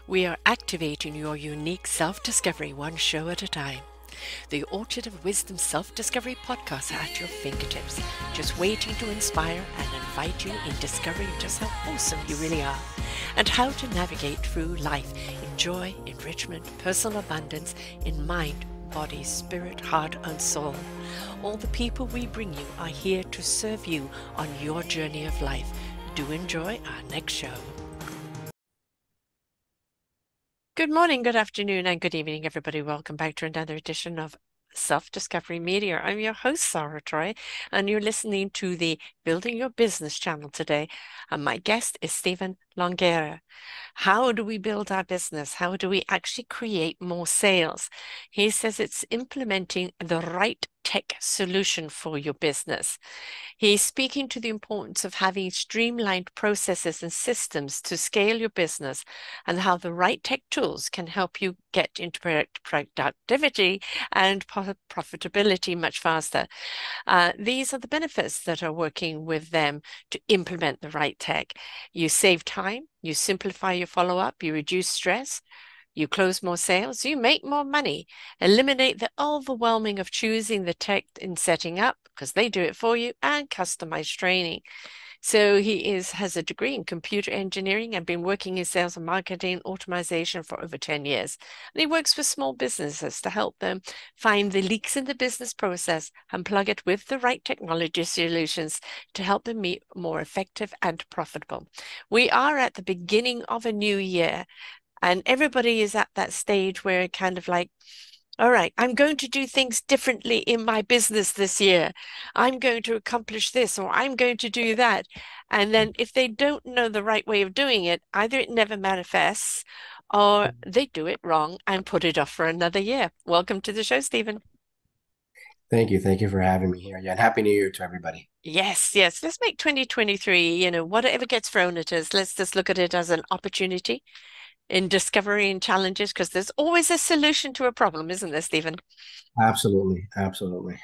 We are activating your unique self-discovery one show at a time. The Orchard of Wisdom Self-Discovery podcast at your fingertips, just waiting to inspire and invite you in discovering just how awesome you really are and how to navigate through life in joy, enrichment, personal abundance, in mind, body, spirit, heart, and soul. All the people we bring you are here to serve you on your journey of life. Do enjoy our next show. Good morning, good afternoon, and good evening, everybody. Welcome back to another edition of Self-Discovery Media. I'm your host, Sarah Troy, and you're listening to the Building Your Business channel today. And my guest is Stephen Logreira. How do we build our business? How do we actually create more sales? He says it's implementing the right tech solution for your business. He's speaking to the importance of having streamlined processes and systems to scale your business and how the right tech tools can help you get into productivity and profitability much faster. These are the benefits that are working with them to implement the right tech. You save time, you simplify your follow-up, you reduce stress, you close more sales, you make more money, eliminate the overwhelming of choosing the tech in setting up, because they do it for you, and customized training. So he has a degree in computer engineering and been working in sales and marketing automation for over 10 years. And he works with small businesses to help them find the leaks in the business process and plug it with the right technology solutions to help them be more effective and profitable. We are at the beginning of a new year, and everybody is at that stage where it kind of like, all right, I'm going to do things differently in my business this year. I'm going to accomplish this, or I'm going to do that. And then if they don't know the right way of doing it, either it never manifests or they do it wrong and put it off for another year. Welcome to the show, Stephen. Thank you. Thank you for having me here. Yeah, and Happy New Year to everybody. Yes, yes. Let's make 2023, whatever gets thrown at us, let's just look at it as an opportunity in discovering challenges, because there's always a solution to a problem, isn't there, Stephen? Absolutely. Absolutely.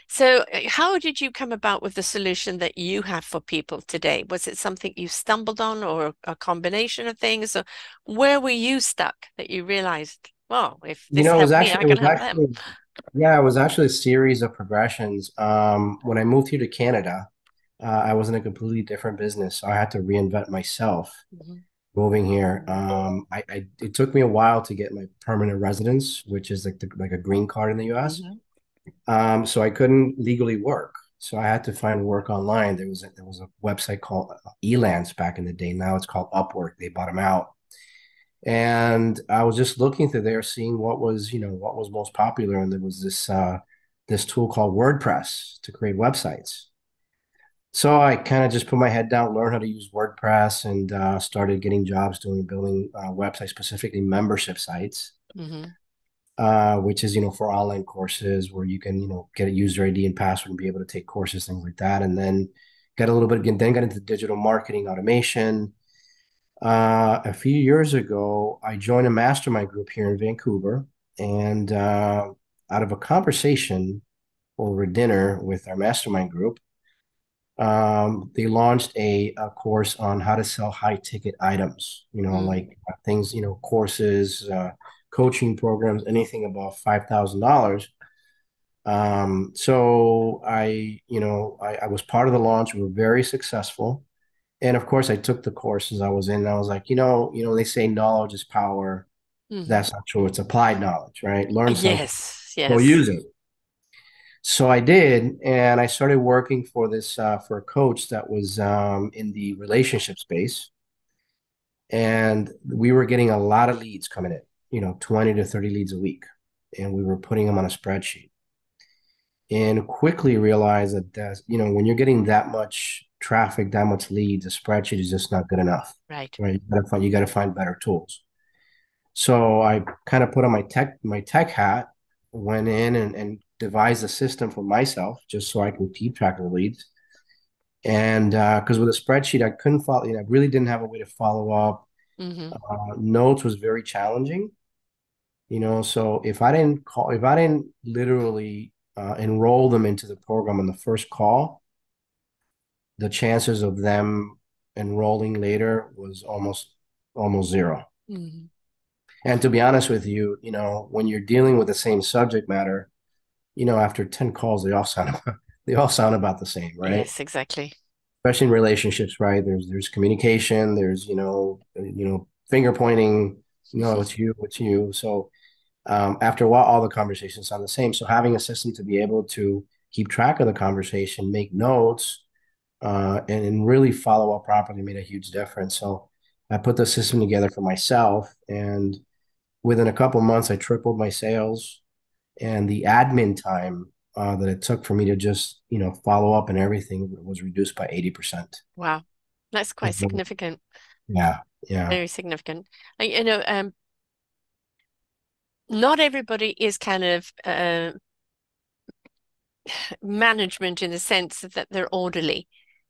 So, how did you come about with the solution that you have for people today? Was it something you stumbled on, or a combination of things? Or where were you stuck that you realized, well, if You this know, helped me, I can help them? it was actually a series of progressions. When I moved here to Canada, I was in a completely different business. So I had to reinvent myself Mhm. moving here. It took me a while to get my permanent residence, which is like a green card in the US. Mhm. So I couldn't legally work. So I had to find work online. There was a website called Elance back in the day. Now it's called Upwork. They bought them out. And I was just looking through there, seeing what was most popular. And there was this tool called WordPress to create websites. So I kind of just put my head down, learned how to use WordPress, and started getting jobs building websites, specifically membership sites, Mhm. which is, for online courses where you can, get a user ID and password and be able to take courses, things like that. And then got into digital marketing automation. A few years ago, I joined a mastermind group here in Vancouver, and out of a conversation over dinner with our mastermind group, they launched a course on how to sell high ticket items, Mm. like things, courses, coaching programs, anything above $5,000. So I was part of the launch. We were very successful. And of course, I took the courses I was in. And I was like, they say knowledge is power. Mhm. That's not true. It's applied knowledge, right? Learn something, Yes, go yes. use it. So I did, and I started working for this for a coach that was in the relationship space, and we were getting a lot of leads coming in, 20 to 30 leads a week, and we were putting them on a spreadsheet, and quickly realized that when you're getting that much traffic, that much leads, a spreadsheet is just not good enough, Right. right? You got to find better tools. So I kind of put on my tech hat, went in and devised a system for myself just so I can keep track of the leads. And because with a spreadsheet, I couldn't follow, I really didn't have a way to follow up. Mhm. Notes was very challenging, so if I didn't literally enroll them into the program on the first call, the chances of them enrolling later was almost zero. Mhm. And to be honest with you, when you're dealing with the same subject matter, after 10 calls, they all sound about the same, right? Yes, exactly. Especially in relationships, right? There's communication, there's, finger pointing, no, it's you. So after a while, all the conversations sound the same. So having a system to be able to keep track of the conversation, make notes, and really follow up properly made a huge difference. So I put the system together for myself, and within a couple months, I tripled my sales, and the admin time that it took for me to just follow up and everything was reduced by 80%. Wow. That's quite significant. Yeah, yeah, Very significant. Not everybody is kind of management in the sense that they're orderly,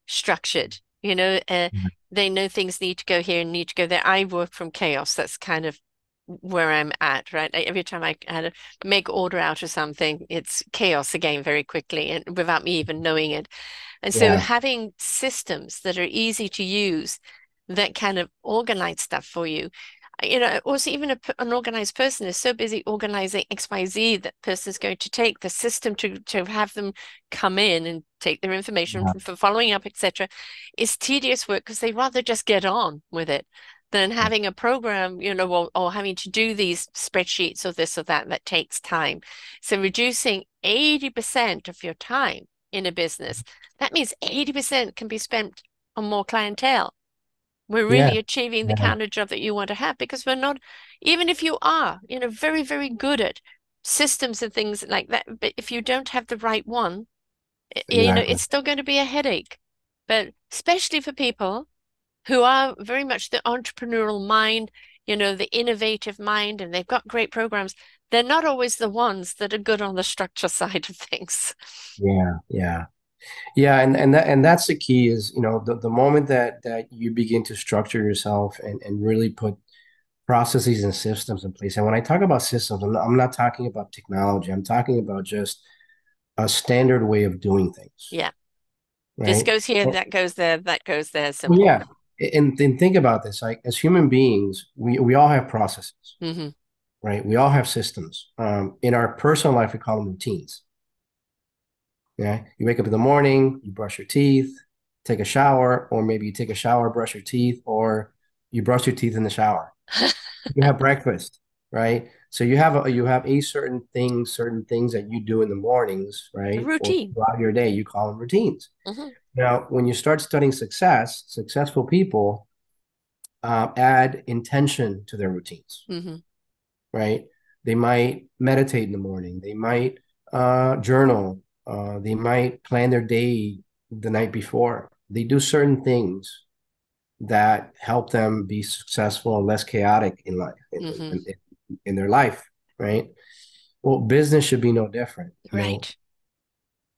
structured. They know things need to go here and need to go there. I work from chaos. That's kind of where I'm at, right? Every time I had to make order out of something, it's chaos again very quickly and without me even knowing it. And so yeah, having systems that are easy to use that kind of organize stuff for you. Also even an organized person is so busy organizing XYZ that person is going to take the system to have them come in and take their information yeah, for following up, etc., is tedious work because they rather just get on with it than having a program, or having to do these spreadsheets or this or that that takes time. So reducing 80% of your time in a business, that means 80% can be spent on more clientele. We're yeah, really achieving the yeah, kind of job that you want to have because we're not, even if you are, very, very good at systems and things like that, but if you don't have the right one, exactly. it's still going to be a headache. But especially for people who are very much the entrepreneurial mind, the innovative mind, and they've got great programs, they're not always the ones that are good on the structure side of things. Yeah, yeah. Yeah, and that's the key is, the moment that you begin to structure yourself and really put processes and systems in place. And when I talk about systems, I'm not talking about technology. I'm talking about just a standard way of doing things, Yeah. This right? goes here, that goes there, that goes there. Well, Simple. yeah. And think about this, like as human beings, we all have processes, Hmm. right? We all have systems. In our personal life, we call them routines. Yeah. You wake up in the morning, you brush your teeth, take a shower, or maybe you take a shower, brush your teeth, or you brush your teeth in the shower. You have breakfast, right? So you have certain things that you do in the mornings, A right? Or routine. throughout your day, you call them routines. Hmm. Now, when you start studying successful people add intention to their routines, Hmm. right? They might meditate in the morning. They might journal. They might plan their day the night before. They do certain things that help them be successful and less chaotic in life, Hmm. in their life, right? Well, business should be no different. Right.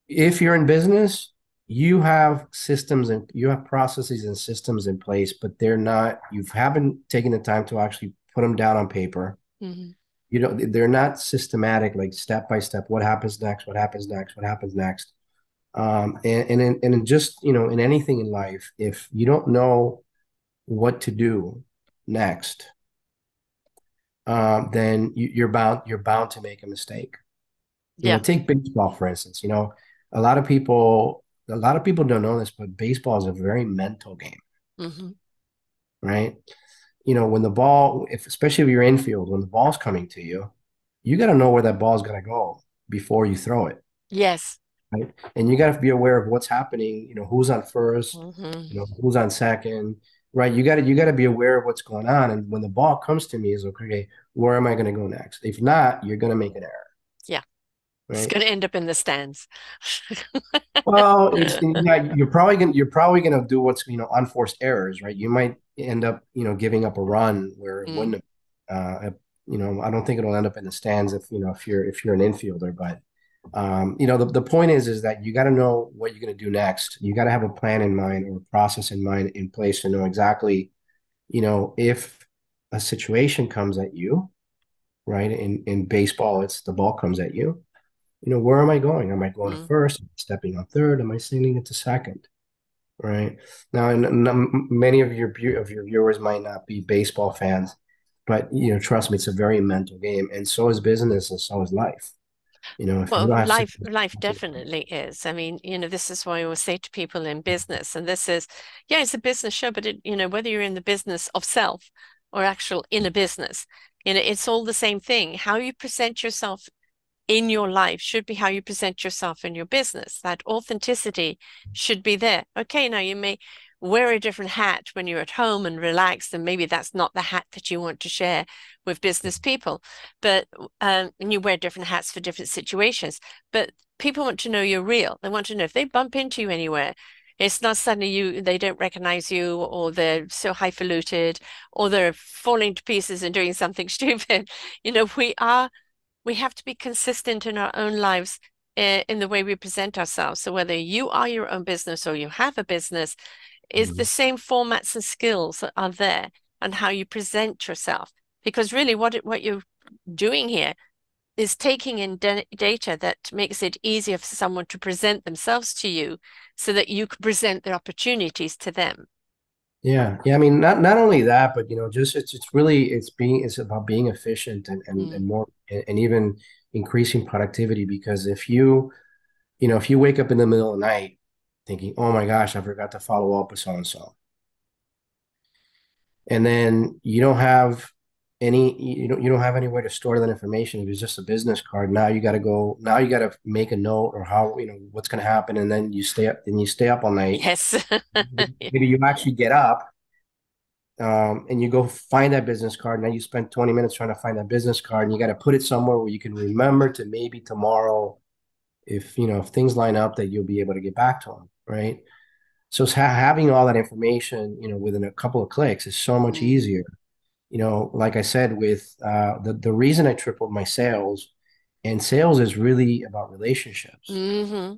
If you're in business, you have systems and you have processes and systems in place, but you haven't taken the time to actually put them down on paper. Hmm. They're not systematic, like step by step. What happens next? What happens next? What happens next? And in just, in anything in life, if you don't know what to do next, then you're bound to make a mistake. Yeah. Take baseball for instance. A lot of people don't know this, but baseball is a very mental game, Hmm. right? When the ball, if especially if you're infield, when the ball's coming to you, you got to know where that ball's gonna go before you throw it, Yes. right? And you got to be aware of what's happening. Who's on first, Hmm. who's on second, right? You got to be aware of what's going on. And when the ball comes to me, is okay. Where am I going to go next? If not, you're going to make an error, Yeah. It's right? going to end up in the stands. Well, yeah, you're probably gonna do what's unforced errors, right? You might end up giving up a run where it Mm. wouldn't have. I don't think it'll end up in the stands if you're an infielder, but the point is that you got to know what you're gonna do next. You got to have a plan in mind or a process in mind in place to know exactly if a situation comes at you, right? In baseball, it's the ball comes at you. Where am I going? Am I going to Mm. first? Am I stepping on third? Am I sending it to second? Right now, and many of your viewers might not be baseball fans. But trust me, it's a very mental game, and so is business, and so is life. If you Well, don't have life definitely is. I mean, this is why I always say to people in business, and this is, yeah, it's a business show, but whether you're in the business of self or actual in a business, it's all the same thing. How you present yourself in your life should be how you present yourself in your business. That authenticity should be there. Okay, now you may wear a different hat when you're at home and relaxed, and maybe that's not the hat that you want to share with business people, but and you wear different hats for different situations. But people want to know you're real. They want to know if they bump into you anywhere. It's not suddenly they don't recognize you, or they're so highfalutin, or they're falling to pieces and doing something stupid. We have to be consistent in our own lives, in the way we present ourselves. So whether you are your own business or you have a business, is the Mhm. same formats and skills that are there and how you present yourself. Because really what you're doing here is taking in data that makes it easier for someone to present themselves to you so that you can present their opportunities to them. Yeah, yeah. I mean, not only that, but just it's about being efficient Mm. and more and even increasing productivity. Because if you wake up in the middle of the night thinking, "Oh my gosh, I forgot to follow up with so and so," and then you don't have anywhere to store that information. If it's just a business card, now you got to make a note, or how what's going to happen, and then you stay up all night. Yes. Maybe you actually get up, and you go find that business card. Now you spend 20 minutes trying to find that business card, and you got to put it somewhere where you can remember to maybe tomorrow, if things line up, that you'll be able to get back to them, right? So having all that information, within a couple of clicks is so much Mm. easier. Like I said, with the reason I tripled my sales, and sales is really about relationships, Hmm.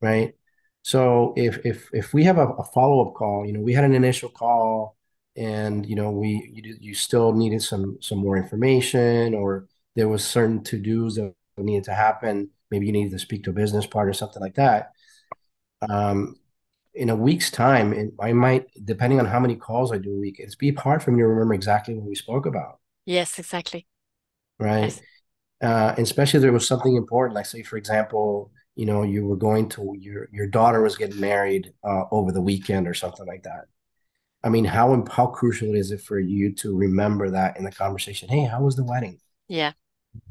right? So if we have a follow-up call, we had an initial call, and you still needed some more information, or there was certain to-dos that needed to happen. Maybe you needed to speak to a business partner, something like that. Um, in a week's time, and I might, depending on how many calls I do a week, it's be hard for me to remember exactly what we spoke about, Yes, exactly. right? Yes. Especially if there was something important, like say, for example, you were going to your daughter was getting married over the weekend or something like that. I mean, how crucial is it for you to remember that in the conversation? Hey, how was the wedding? Yeah.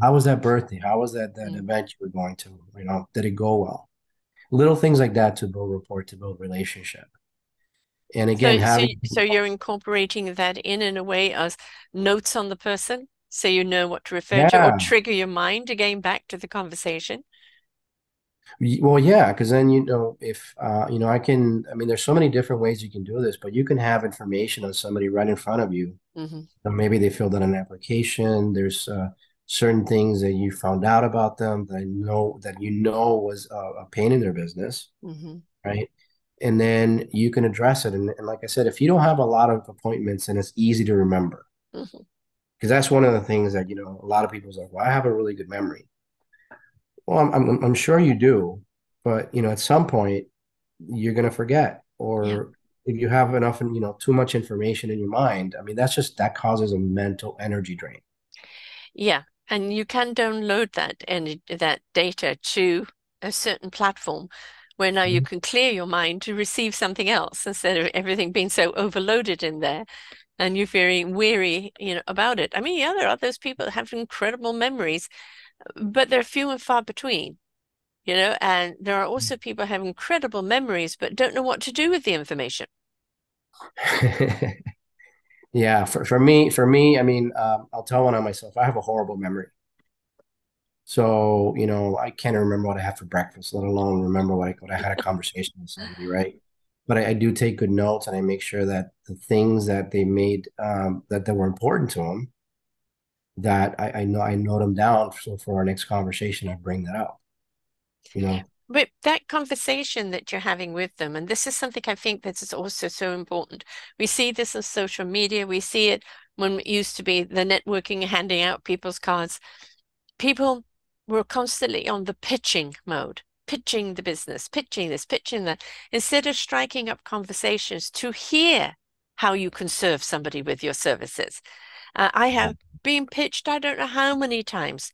How was that birthday? How was that Mm. event you were going to? Did it go well? Little things like that to build rapport, to build relationship. And again, having So you're incorporating that in a way as notes on the person, so you know what to refer to or yeah, trigger your mind again back to the conversation. well, yeah, because then if I mean, there's so many different ways you can do this, but you can have information on somebody right in front of you. Hmm. Maybe they filled out an application. There's certain things that you found out about them that was a pain in their business, Hmm. right? And then you can address it. And like I said, if you don't have a lot of appointments, then it's easy to remember. Hmm. Because that's one of the things that, a lot of people's like, well, I have a really good memory. Well, I'm sure you do, but at some point you're gonna forget, Yeah. or if you have enough, too much information in your mind. I mean, that causes a mental energy drain. Yeah. And you can download that data to a certain platform where now you Mhm. can clear your mind to receive something else instead of everything being so overloaded in there and you're very weary, about it. I mean, yeah, there are those people that have incredible memories, but they're few and far between. And there are also people who have incredible memories but don't know what to do with the information. Yeah, for me, I mean, I'll tell one on myself. I have a horrible memory. So, I can't remember what I had for breakfast, let alone remember what I had a conversation with somebody, right? But I do take good notes, and I make sure that the things that they made, that were important to them, that I note them down. So for our next conversation, I bring that up, you know. But that conversation that you're having with them, and this is something I think that is also so important. We see this on social media. We see it when it used to be the networking, handing out people's cards. People were constantly on the pitching mode, pitching the business, pitching this, pitching that, instead of striking up conversations to hear how you can serve somebody with your services. I have been pitched, I don't know how many times.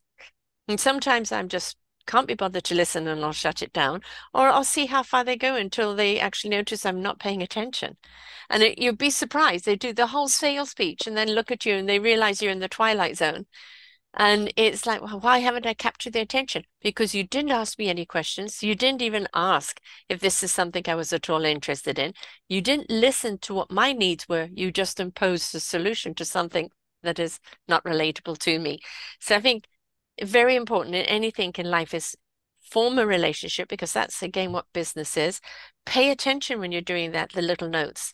And sometimes I'm just can't be bothered to listen and I'll shut it down, or I'll see how far they go until they actually notice I'm not paying attention. And you'd be surprised. They do the whole sales speech and then look at you and they realize you're in the twilight zone. And it's like, well, why haven't I captured their attention? Because you didn't ask me any questions. You didn't even ask if this is something I was at all interested in. You didn't listen to what my needs were. You just imposed a solution to something that is not relatable to me. So I think very important in anything in life is form a relationship because that's again what business is. Pay attention when you're doing that, the little notes.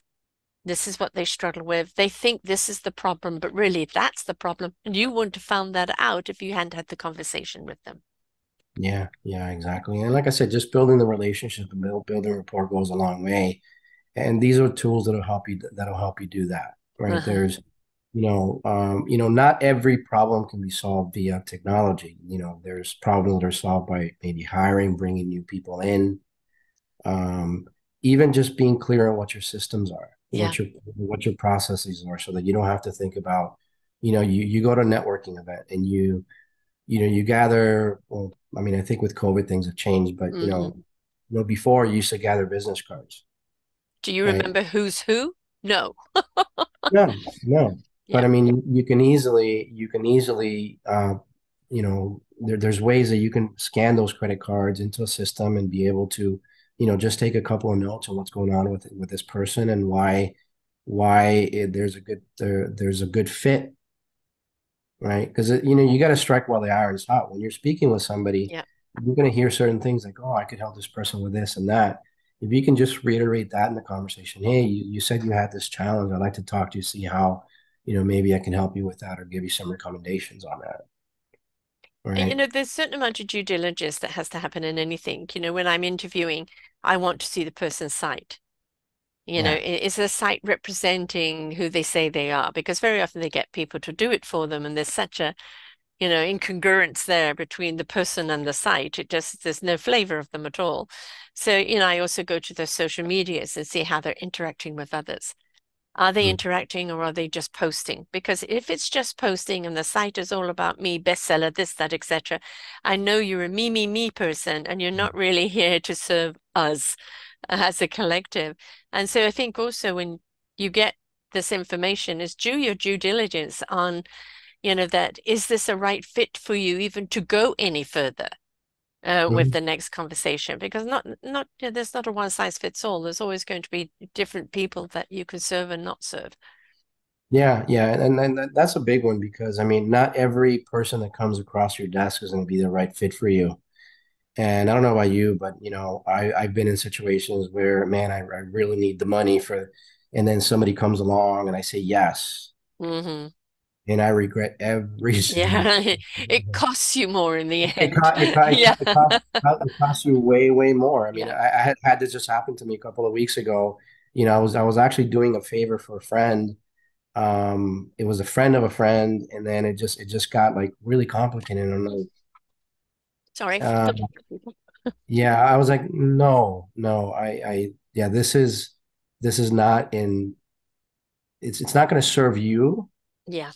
This is what they struggle with. They think this is the problem, but really that's the problem. And you wouldn't have found that out if you hadn't had the conversation with them. Yeah, yeah, exactly. And like I said, just building the relationship and building rapport goes a long way. And these are tools that'll help you do that, right? Uh-huh. There's, not every problem can be solved via technology. There's problems that are solved by maybe hiring, bringing new people in, um, even just being clear on what your systems are, Yeah. what your processes are, so that you don't have to think about, you go to a networking event and you gather. Well, I mean, I think with COVID things have changed, but Hmm. before you used to gather business cards, Do you right? remember who's who? No. No, no. But Yeah. I mean, you can easily, there's ways that you can scan those credit cards into a system and be able to, just take a couple of notes on what's going on with this person and why there's a good fit, right? Because you got to strike while the iron's hot. When you're speaking with somebody, Yeah. you're going to hear certain things like, "Oh, I could help this person with this and that." If you can just reiterate that in the conversation, hey, you said you had this challenge. I'd like to talk to you, see how, maybe I can help you with that or give you some recommendations on that, right? There's a certain amount of due diligence that has to happen in anything. When I'm interviewing, I want to see the person's site. Yeah. Is the site representing who they say they are? Because very often they get people to do it for them, and there's such a, incongruence there between the person and the site. There's no flavor of them at all. So, I also go to their social medias and see how they're interacting with others. Are they Mm, interacting or are they just posting? Because if it's just posting and the site is all about me, bestseller, this, that, etc., I know you're a me person and you're not really here to serve us as a collective. And so I think also when you get this information is do your due diligence on, that is this a right fit for you even to go any further with mm. the next conversation? Because there's not a one size fits all. There's always going to be different people that you can serve and not serve. Yeah, yeah, and that's a big one because I mean, not every person that comes across your desk is going to be the right fit for you. And I don't know about you, but I've been in situations where, man, I really need the money and then somebody comes along and I say yes, Hmm. and I regret every single. Yeah, it costs you more in the It end. cost it, co- it, co- Yeah. it costs you way, way more. I mean, Yeah. I had this just happen to me a couple of weeks ago. I was actually doing a favor for a friend. It was a friend of a friend, and then it just got like really complicated. I don't know. Sorry. Yeah, I was like, no, no, yeah, this is not in. It's not going to serve you Yeah.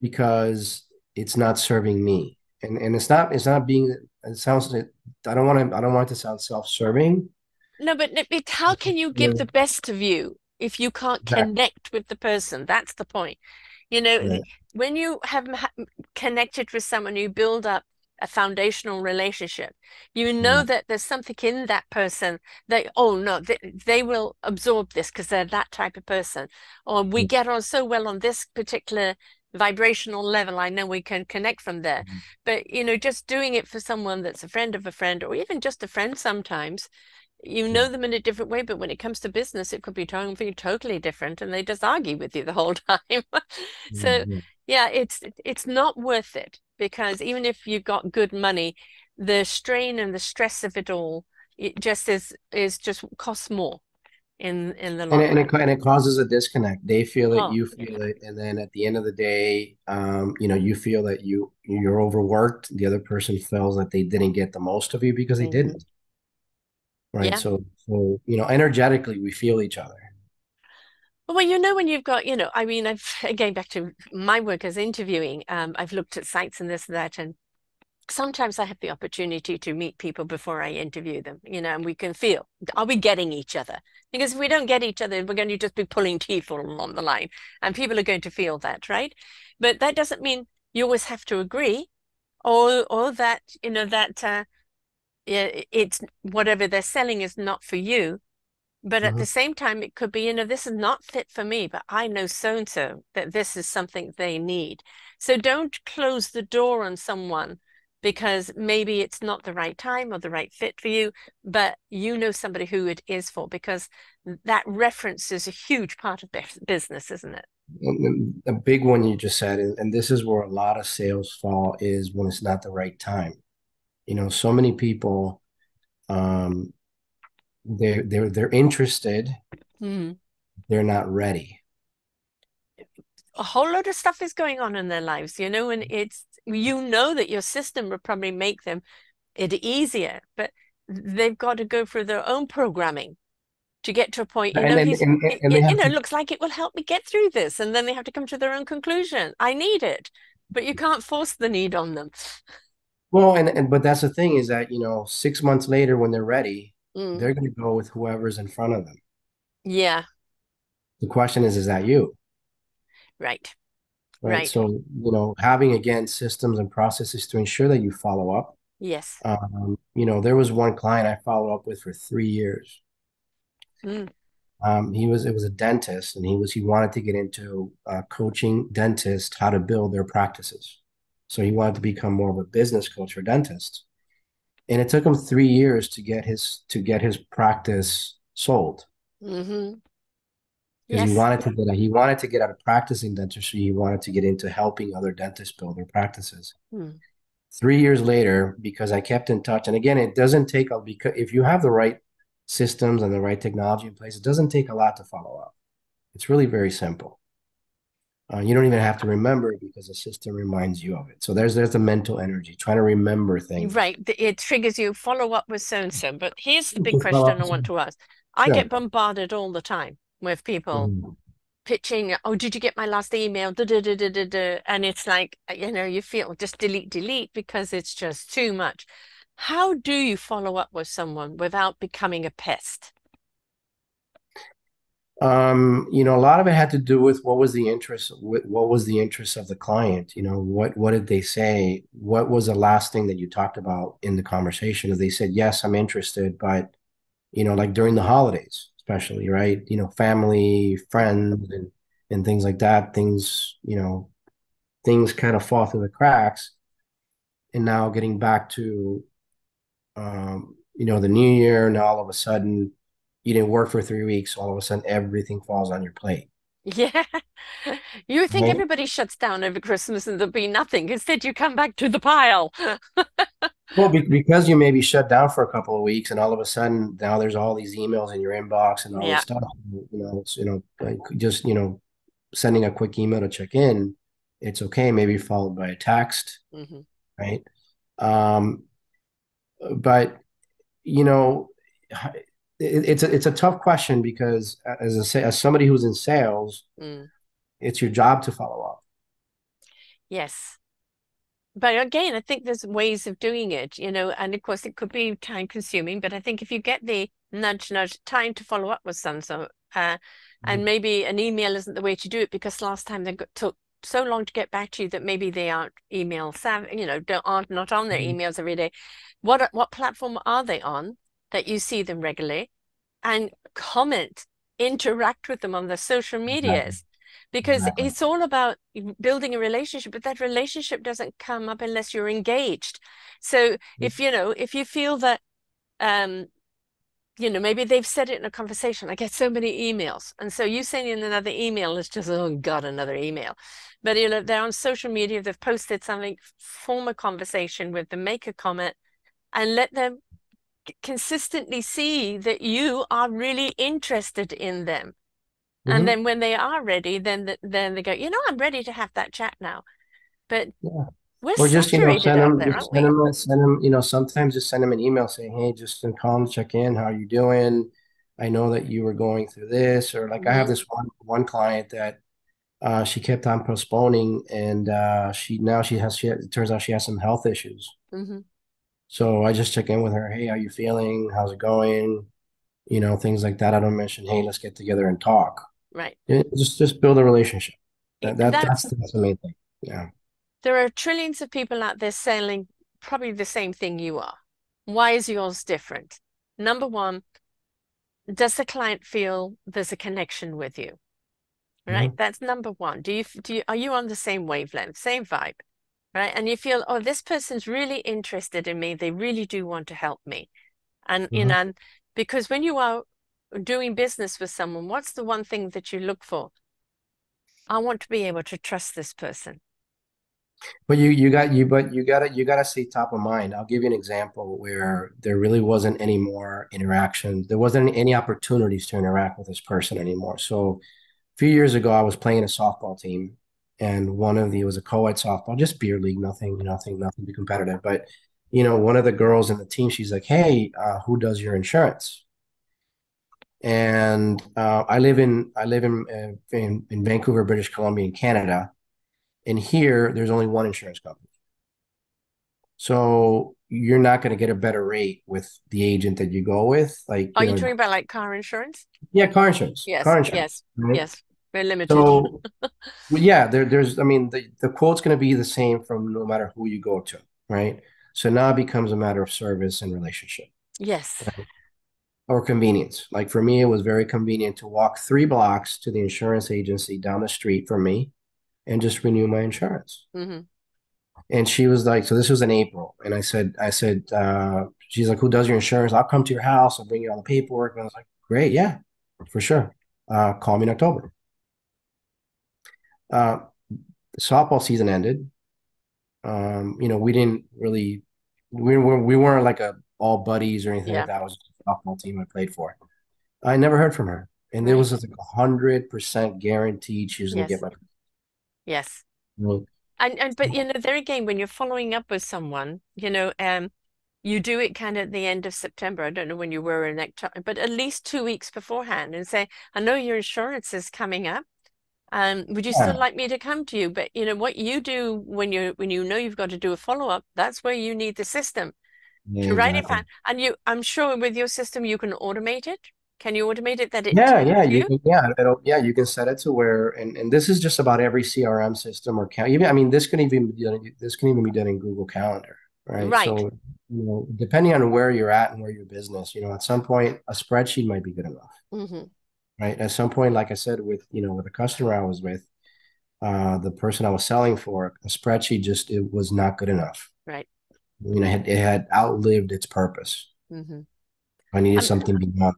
because it's not serving me, and it's not being. It sounds. I don't want it to sound self-serving. No, but how can you give the best of you if you can't Exactly. connect with the person? That's the point. You know, Right. when you have connected with someone, you build up a foundational relationship. You know Yeah. that there's something in that person that, oh no, they will absorb this because they're that type of person. Or we get on so well on this particular vibrational level. I know we can connect from there. But, just doing it for someone that's a friend of a friend, or even just a friend sometimes you Yeah. know them in a different way, but when it comes to business, it could be totally different, and they just argue with you the whole time. So, Yeah. yeah, it's not worth it because even if you got good money, the strain and the stress of it all, it just is just costs more in the And long it, and run. it and it causes a disconnect. They feel it, Oh, you yeah. feel it, and then at the end of the day, you feel that you're overworked. The other person feels that they didn't get the most of you because they Hmm. didn't, right? Yeah. So energetically, we feel each other. Well, when you've got, I mean, I've again back to my work as interviewing, I've looked at sites and this and that, and sometimes I have the opportunity to meet people before I interview them, and we can feel, are we getting each other? Because if we don't get each other, we're going to just be pulling teeth all along the line, and people are going to feel that, right? But that doesn't mean you always have to agree, or that, yeah, it's whatever they're selling is not for you. But at Mhm. the same time, it could be, this is not fit for me, but I know so and so that this is something they need. So don't close the door on someone because maybe it's not the right time or the right fit for you, but you know somebody who it is for because that reference is a huge part of business, isn't it? And a big one you just said, and this is where a lot of sales fall, is when it's not the right time. So many people, um, they're interested, Hmm. they're not ready. A whole lot of stuff is going on in their lives, and that your system would probably make them it easier, but they've got to go through their own programming to get to a point, And and and, and they have it to. looks like it will help me get through this. And then they have to come to their own conclusion. I need it, but you can't force the need on them. Well, but that's the thing, is that 6 months later, when they're ready, Mm, they're going to go with whoever's in front of them. yeah, The question is that you, right, right? right. So, having, again, systems and processes to ensure that you follow up. Yes. There was one client I followed up with for 3 years. Mm, It was a dentist, and he wanted to get into coaching dentists how to build their practices. So he wanted to become more of a business coach for dentists. And it took him 3 years to get his practice sold, hmm. because Yes. he wanted to get out of practicing dentistry. He wanted to get into helping other dentists build their practices. Mm. 3 years later, because I kept in touch, and again, it doesn't take a because if you have the right systems and the right technology in place, it doesn't take a lot to follow up. It's really very simple. You don't even have to remember it because the system reminds you of it. So there's the mental energy, trying to remember things. Right. It triggers you, follow up with so and so. But here's the big Just follow question up. I want to ask. I get Sure. bombarded all the time with people Mhm. pitching, oh, did you get my last email? Da, da, da, da, da, da. And it's like, you feel just delete, delete because it's just too much. How do you follow up with someone without becoming a pest? A lot of it had to do with what was the interest of the client. What did they say? What was the last thing that you talked about in the conversation? If they said, yes, I'm interested, but like during the holidays, especially, right? Family, friends, and things like that, things kind of fall through the cracks. And now getting back to, the new year, now all of a sudden you didn't work for 3 weeks, all of a sudden everything falls on your plate, Yeah. You think right? everybody shuts down over Christmas and there'll be nothing. Instead, you come back to the pile. Well, because you maybe shut down for a couple of weeks, and all of a sudden now there's all these emails in your inbox and all this Yeah. stuff. Like just sending a quick email to check in, it's okay. Maybe followed by a text, Hmm. right? Um, but you know, it's a tough question, because as somebody who's in sales, Mm. it's your job to follow up. Yes. But again, I think there's ways of doing it, and of course it could be time consuming, but I think if you get the nudge, nudge, time to follow up with and maybe an email isn't the way to do it because last time took so long to get back to you that maybe they aren't email savvy, aren't not on their Mhm. emails every day. What platform are they on that you see them regularly? And comment, interact with them on the social Exactly. medias because Exactly. it's all about building a relationship, but that relationship doesn't come up unless you're engaged. So if you feel that um maybe they've said it in a conversation. I get so many emails. And so you sending another email is just, oh God, another email. But they're on social media, they've posted something, form a conversation with them, make a comment, and let them consistently see that you are really interested in them. And Hmm. then when they are ready, then they go, I'm ready to have that chat now. But Yeah. we're Or just, saturated send out them, there, aren't just we? sometimes just send them an email saying, hey, just calling to check in. How are you doing? I know that you were going through this, or like I have Mm-hmm. this one client that she kept on postponing, and it turns out she has some health issues. Mm-hmm. So I just check in with her. Hey, how you feeling? How's it going? Things like that. I don't mention, hey, let's get together and talk. Right. Just build a relationship. That, And that that's, that's the main thing. Yeah. there are trillions of people out there selling probably the same thing you are. Why is yours different? Number one, does the client feel there's a connection with you? Right? Mhm. That's number one. Are you on the same wavelength, same vibe? Right? And you feel, oh, this person's really interested in me. They really do want to help me. And Mhm. and because when you are doing business with someone, what's the one thing that you look for? I want to be able to trust this person. But you gotta stay top of mind. I'll give you an example where there really wasn't any more interaction. There wasn't any opportunities to interact with this person anymore. So a few years ago, I was playing in a softball team, and it was a co-ed softball, just beer league, nothing too competitive. But one of the girls in the team, she's like, "Hey, who does your insurance?" And I live in Vancouver, British Columbia, in Canada, and here there's only one insurance company. So you're not going to get a better rate with the agent that you go with. Like, Are you talking about like car insurance? yeah, car insurance, Yes, car insurance, yes, right? yes. Very limited. So, well, yeah, I mean, the quote's going to be the same from no matter who you go to, right? So now it becomes a matter of service and relationship, Yes. right? Or convenience. Like for me, it was very convenient to walk 3 blocks to the insurance agency down the street from me and just renew my insurance. Hmm. And she was like, so this was in April. And she's like, who does your insurance? I'll come to your house. I'll bring you all the paperwork. And I was like, great. Yeah, for sure. Call me in October. Uh, the softball season ended. We didn't really, we weren't like a all buddies or anything like Yeah. that. It was just a softball team I played for. I never heard from her. And there Right. was like 100% guaranteed she was going to get Yes. my, Yes. well, And but there again, when you're following up with someone, you do it kind of at the end of September. I don't know when you were in October, but at least 2 weeks beforehand and say, I know your insurance is coming up. Would you still yeah, like me to come to you? But what you do when you know you've got to do a follow-up, that's where you need the system to write it exactly. down. And I'm sure with your system you can automate it. Can you automate it that it Yeah, tells yeah, you you? can, you can set it to where, and this is just about every CRM system or even, I mean, this can even be done in Google Calendar, right? Right. So, depending on where you're at and where your business, at some point, a spreadsheet might be good enough, Hmm. right? At some point, like I said, with a customer I was with, the person I was selling for, a spreadsheet it was not good enough. Right. It had outlived its purpose. Hmm. I needed Um, something beyond.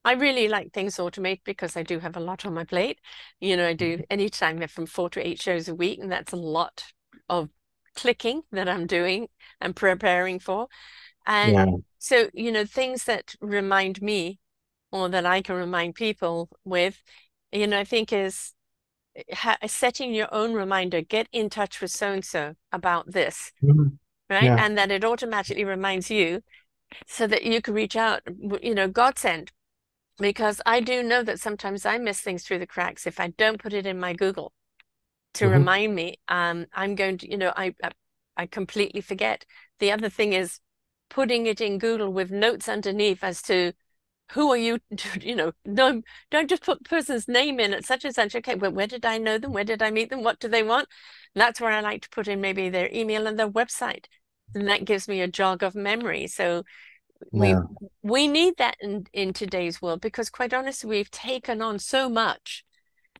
I really like things automated because I do have a lot on my plate. I do anytime from 4 to 8 shows a week, and that's a lot of clicking that I'm doing and preparing for. And Yeah. so, things that remind me or that I can remind people with, I think is setting your own reminder, get in touch with so and so about this, Mhm. right? Yeah. And that it automatically reminds you so that you can reach out, godsend. Because I do know that sometimes I miss things through the cracks if I don't put it in my Google to Hmm. remind me. I'm going to, I completely forget. The other thing is putting it in Google with notes underneath as to who are you, no, don't just put the person's name in at such and such. Okay, well, where did I know them? Where did I meet them? What do they want? That's where I like to put in maybe their email and their website. And that gives me a jog of memory. So we Yeah. we need that in today's world because quite honestly, we've taken on so much.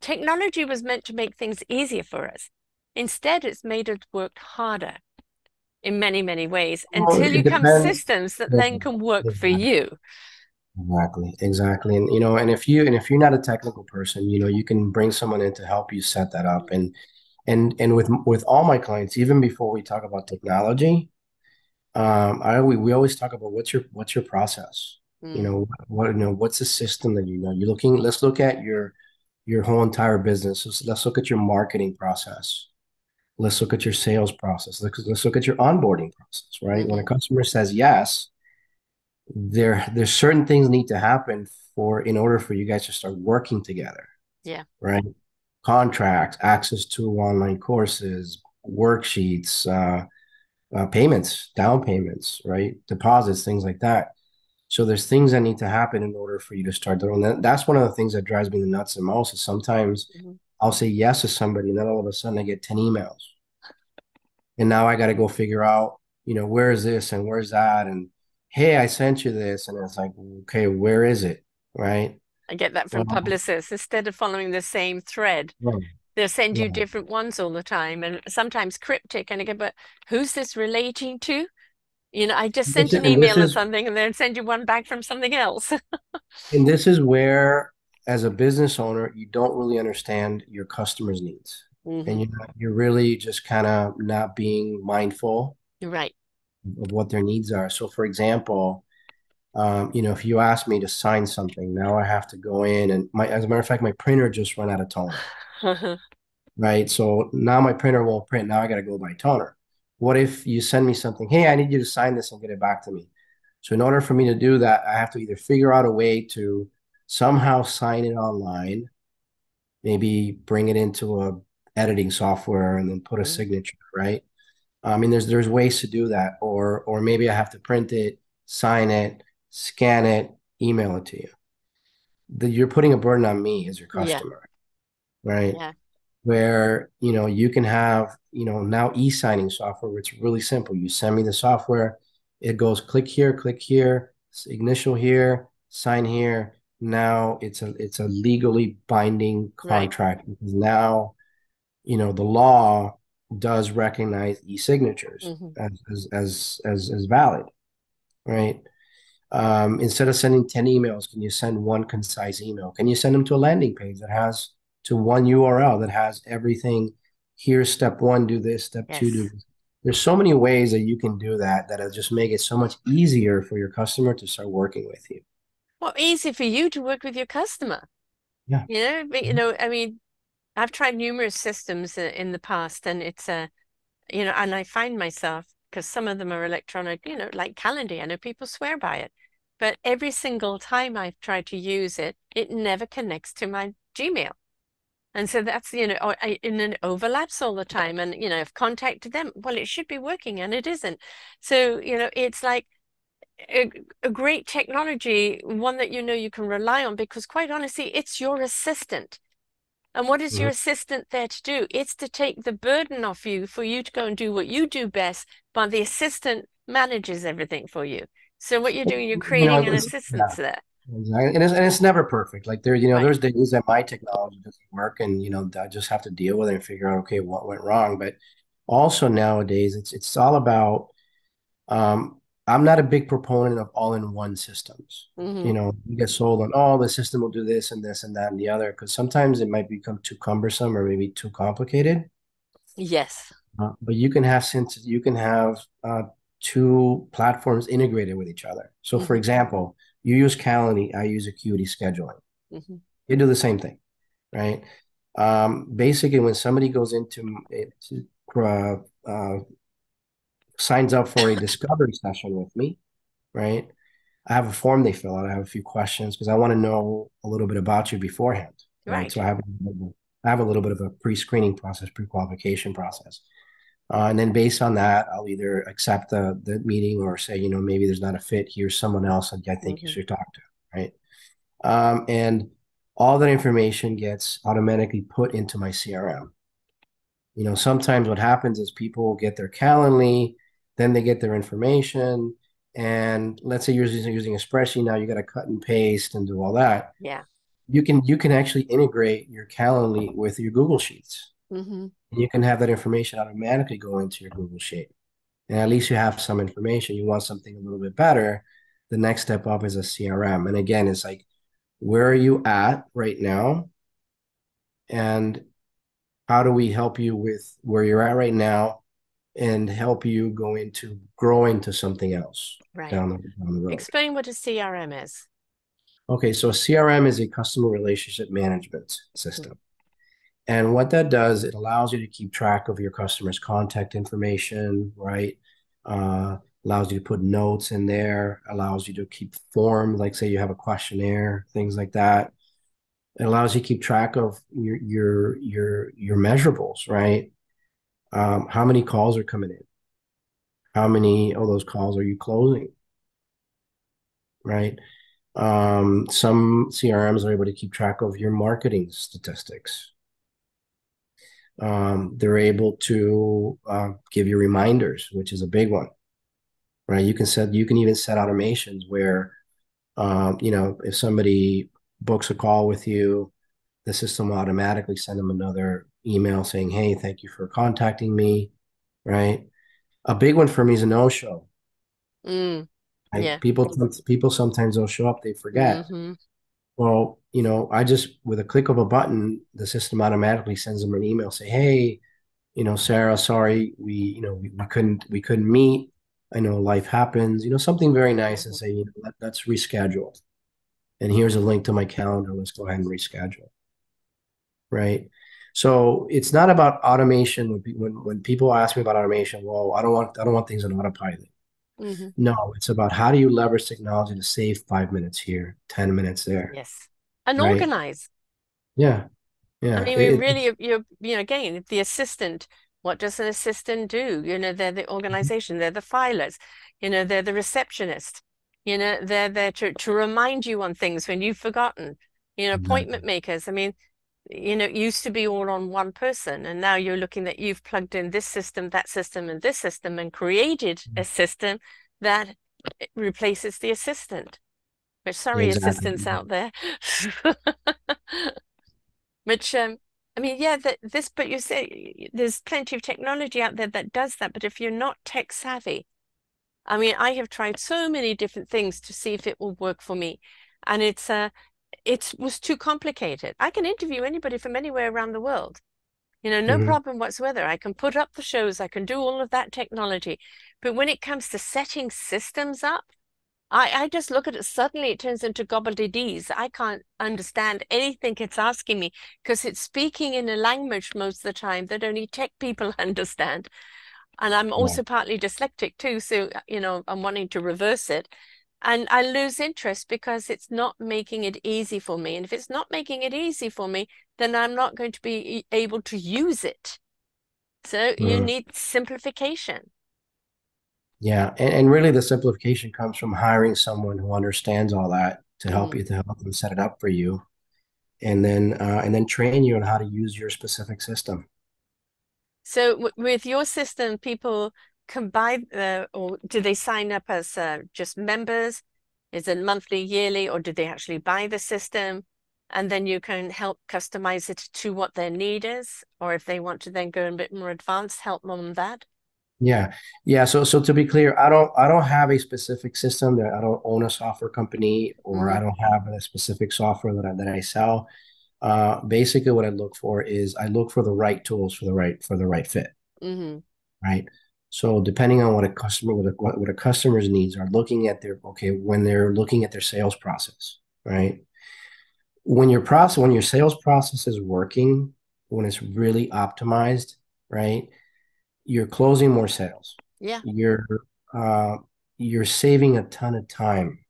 Technology was meant to make things easier for us. Instead, it's made us work harder in many, many ways Well, until it you come depends. systems that Yeah, then can work for exactly, you. exactly. And if you're not a technical person, you can bring someone in to help you set that up. And with all my clients, even before we talk about technology, we always talk about what's your process. Mm, What's the system that you're looking. Let's look at your whole entire business. Let's look at your marketing process. Let's look at your sales process. Let's look at your onboarding process, right? When a hmm. customer says yes, there's certain things need to happen for in order for you guys to start working together, Yeah. right? Contracts, access to online courses, worksheets, payments, down payments, right? Deposits, things like that. So there's things that need to happen in order for you to start doing that. That's one of the things that drives me the nuts the most is sometimes Mhm. I'll say yes to somebody and then all of a sudden I get 10 emails. And now I got to go figure out, where is this and where's that? And hey, I sent you this. And it's like, okay, where is it? Right. I get that from Well, publicists. Instead of following the same thread, right, they'll send you right. different ones all the time and sometimes cryptic. And I go, but who's this relating to? I just This sent is, an and this email or is something and then send you one back from something else. and this is where, as a business owner, you don't really understand your customers' needs. And Hmm. you're really just kind of not being mindful You're right. of what their needs are. So for example, if you ask me to sign something, now I have to go in and as a matter of fact, my printer just ran out of toner, right? So now my printer won't print. Now I got to go buy toner. What if you send me something? Hey, I need you to sign this and get it back to me. So in order for me to do that, I have to either figure out a way to somehow sign it online, maybe bring it into a editing software and then put a Mhm. signature, right? I mean, there's ways to do that, or maybe I have to print it, sign it, scan it, email it to you. You're putting a burden on me as your Yeah. customer, right? Yeah. Where you can have now e-signing software where it's really simple. You send me the software, it goes click here, initial here, sign here. Now it's a legally binding Right. contract because now the law does recognize e-signatures Hmm. as valid, right? Instead of sending 10 emails, can you send one concise email? Can you send them to a landing page that has to one URL that has everything? Here's step one, do this, step two, do Yes. this. There's so many ways that you can do that that'll just make it so much easier for your customer to start working with you. Well, easy for you to work with your customer. Yeah. I mean, I've tried numerous systems in the past, and it's and I find myself because some of them are electronic, like Calendly. I know people swear by it, but every single time I've tried to use it, it never connects to my Gmail. And so that's, and it overlaps all the time. And, I've contacted them. Well, it should be working and it isn't. So, it's like a, a great technology, one that you can rely on because quite honestly, it's your assistant. And what is your Mhm. assistant there to do? It's to take the burden off you for you to go and do what you do best, but the assistant manages everything for you. So what you're doing, you're creating an Yeah, assistance there. exactly. And it's never perfect. Like Right. there's days that my technology doesn't work, and I just have to deal with it and figure out, okay, what went wrong. But also nowadays, it's all about. I'm not a big proponent of all-in-one systems. Hmm. You get sold on, oh, the system will do this and this and that and the other, because sometimes it might become too cumbersome or maybe too complicated. Yes. But you can have since you can have two platforms integrated with each other. So, for Hmm. example, you use Calendly, I use Acuity scheduling. Hmm. You do the same thing, right? Basically, when somebody goes uh, uh, signs up for a discovery session with me, right? I have a form they fill out. I have a few questions because I want to know a little bit about you beforehand, right? So Right. I have a little bit of a pre-screening process, pre-qualification process. And then based on that, I'll either accept the meeting or say, maybe there's not a fit. Here's someone else that I think you Hmm. should talk to, right? And all that information gets automatically put into my CRM. Sometimes what happens is people get their Calendly, then they get their information, and let's say you're using a spreadsheet now, you got to cut and paste and do all that. Yeah. You can actually integrate your Calendly with your Google Sheets. Hmm. And you can have that information automatically go into your Google Sheet. And at least you have some information. You want something a little bit better. The next step up is a CRM. And again, it's like, where are you at right now? And how do we help you with where you're at right now and help you grow into something else Right. down the road? Explain what a CRM is. Okay, so CRM is a customer relationship management Mhm. system. And what that does, it allows you to keep track of your customers' contact information, right? allows you to put notes in there, allows you to keep forms, like say you have a questionnaire, things like that. It allows you to keep track of your measurables, right? How many calls are coming in? How many of those calls are you closing, right? Some CRMs are able to keep track of your marketing statistics. They're able to give you reminders, which is a big one, right? You can even set automations where if somebody books a call with you, the system will automatically send them another email saying, "Hey, thank you for contacting me," right? A big one for me is a no-show. Mm. Like Yeah. people sometimes don't show up, they forget. Mm-hmm. Well, I just with a click of a button, the system automatically sends them an email, say, "Hey, Sarah, sorry, we couldn't meet. I know life happens. Something very nice, and Mm-hmm. say, let's reschedule. And here's a link to my calendar. Let's go ahead and reschedule." Right. So it's not about automation. When people ask me about automation, well, I don't want things on autopilot. Mm-hmm. No, it's about how do you leverage technology to save 5 minutes here, 10 minutes there, Yes. And right? organize. Yeah, I yeah. mean, we really, again, the assistant, what does an assistant do? They're the organization, they're the filers, they're the receptionist, they're there to remind you on things when you've forgotten, Exactly. appointment makers. I mean, it used to be all on one person, and now you're looking that you've plugged in this system, that system, and this system and created a system that replaces the assistant. Which, sorry, Exactly. assistants out there. Which, I mean, yeah, but you say there's plenty of technology out there that does that. But if you're not tech savvy, I mean, I have tried so many different things to see if it will work for me. And it was too complicated. I can interview anybody from anywhere around the world, no Mhm. problem whatsoever. I can put up the shows, I can do all of that technology. But when it comes to setting systems up, I just look at it, suddenly it turns into gobbledygook. I can't understand anything it's asking me because it's speaking in a language most of the time that only tech people understand. And I'm Yeah. also partly dyslexic too, so I'm wanting to reverse it. And I lose interest because it's not making it easy for me. And if it's not making it easy for me, then I'm not going to be able to use it. So you Mhm. need simplification. Yeah. And really the simplification comes from hiring someone who understands all that Mm. to help them set it up for you, and then train you on how to use your specific system. So with your system, people can buy, or do they sign up as just members? Is it monthly, yearly, or do they actually buy the system? And then you can help customize it to what their need is, or if they want to then go a bit more advanced, help them on that. Yeah. Yeah. So to be clear, I don't have a specific system. That I don't own a software company, or I Mm-hmm. don't have a specific software that I sell. Basically what I look for the right tools for the right fit, Mm-hmm. right? So depending on what a customer's needs are, looking at when they're looking at their sales process, right? When your sales process is working, when it's really optimized, right? You're closing more sales. Yeah. You're uh, you're saving a ton of time.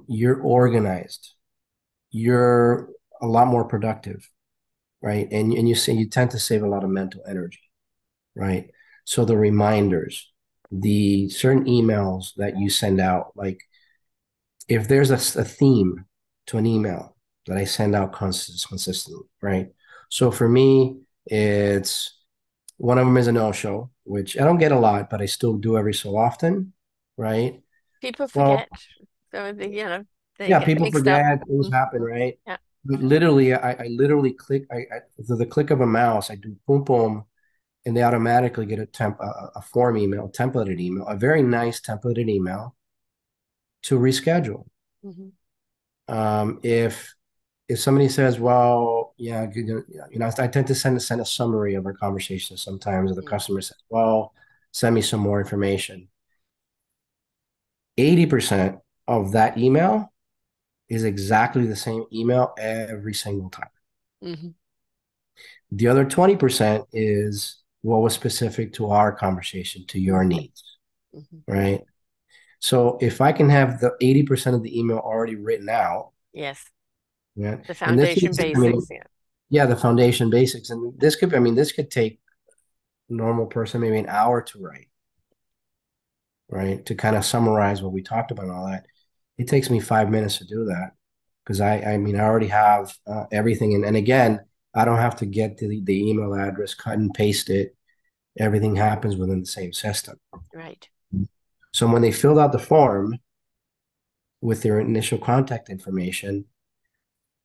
You're organized. You're a lot more productive, right? And you tend to save a lot of mental energy, right? So the reminders, the certain emails that you send out, like if there's a theme to an email that I send out consistently, right? So for me, it's one of them is a no-show, which I don't get a lot, but I still do every so often, right? People Well, forget. So they yeah, get people mixed up. forget, things Mhm. happen, right? Yeah. But literally, I literally click, with the click of a mouse, I do boom, boom, and they automatically get a form email, templated email, a very nice templated email to reschedule. Mm-hmm. If somebody says, well, yeah, I tend to send a summary of our conversation sometimes, or the Mm. customer says, well, send me some more information. 80% of that email is exactly the same email every single time. Mm-hmm. The other 20% is what was specific to our conversation, to your Hmm. needs, Hmm. right? So if I can have the 80% of the email already written out, Yes. yeah, The and this could, foundation I mean, basics. Yeah. yeah, the foundation basics, and this could, I mean, this could take a normal person maybe an hour to write, right? To kind of summarize what we talked about and all that. It takes me 5 minutes to do that because I mean, I already have everything, and again, I don't have to get the email address, cut and paste it. Everything happens within the same system. Right. So when they filled out the form with their initial contact information,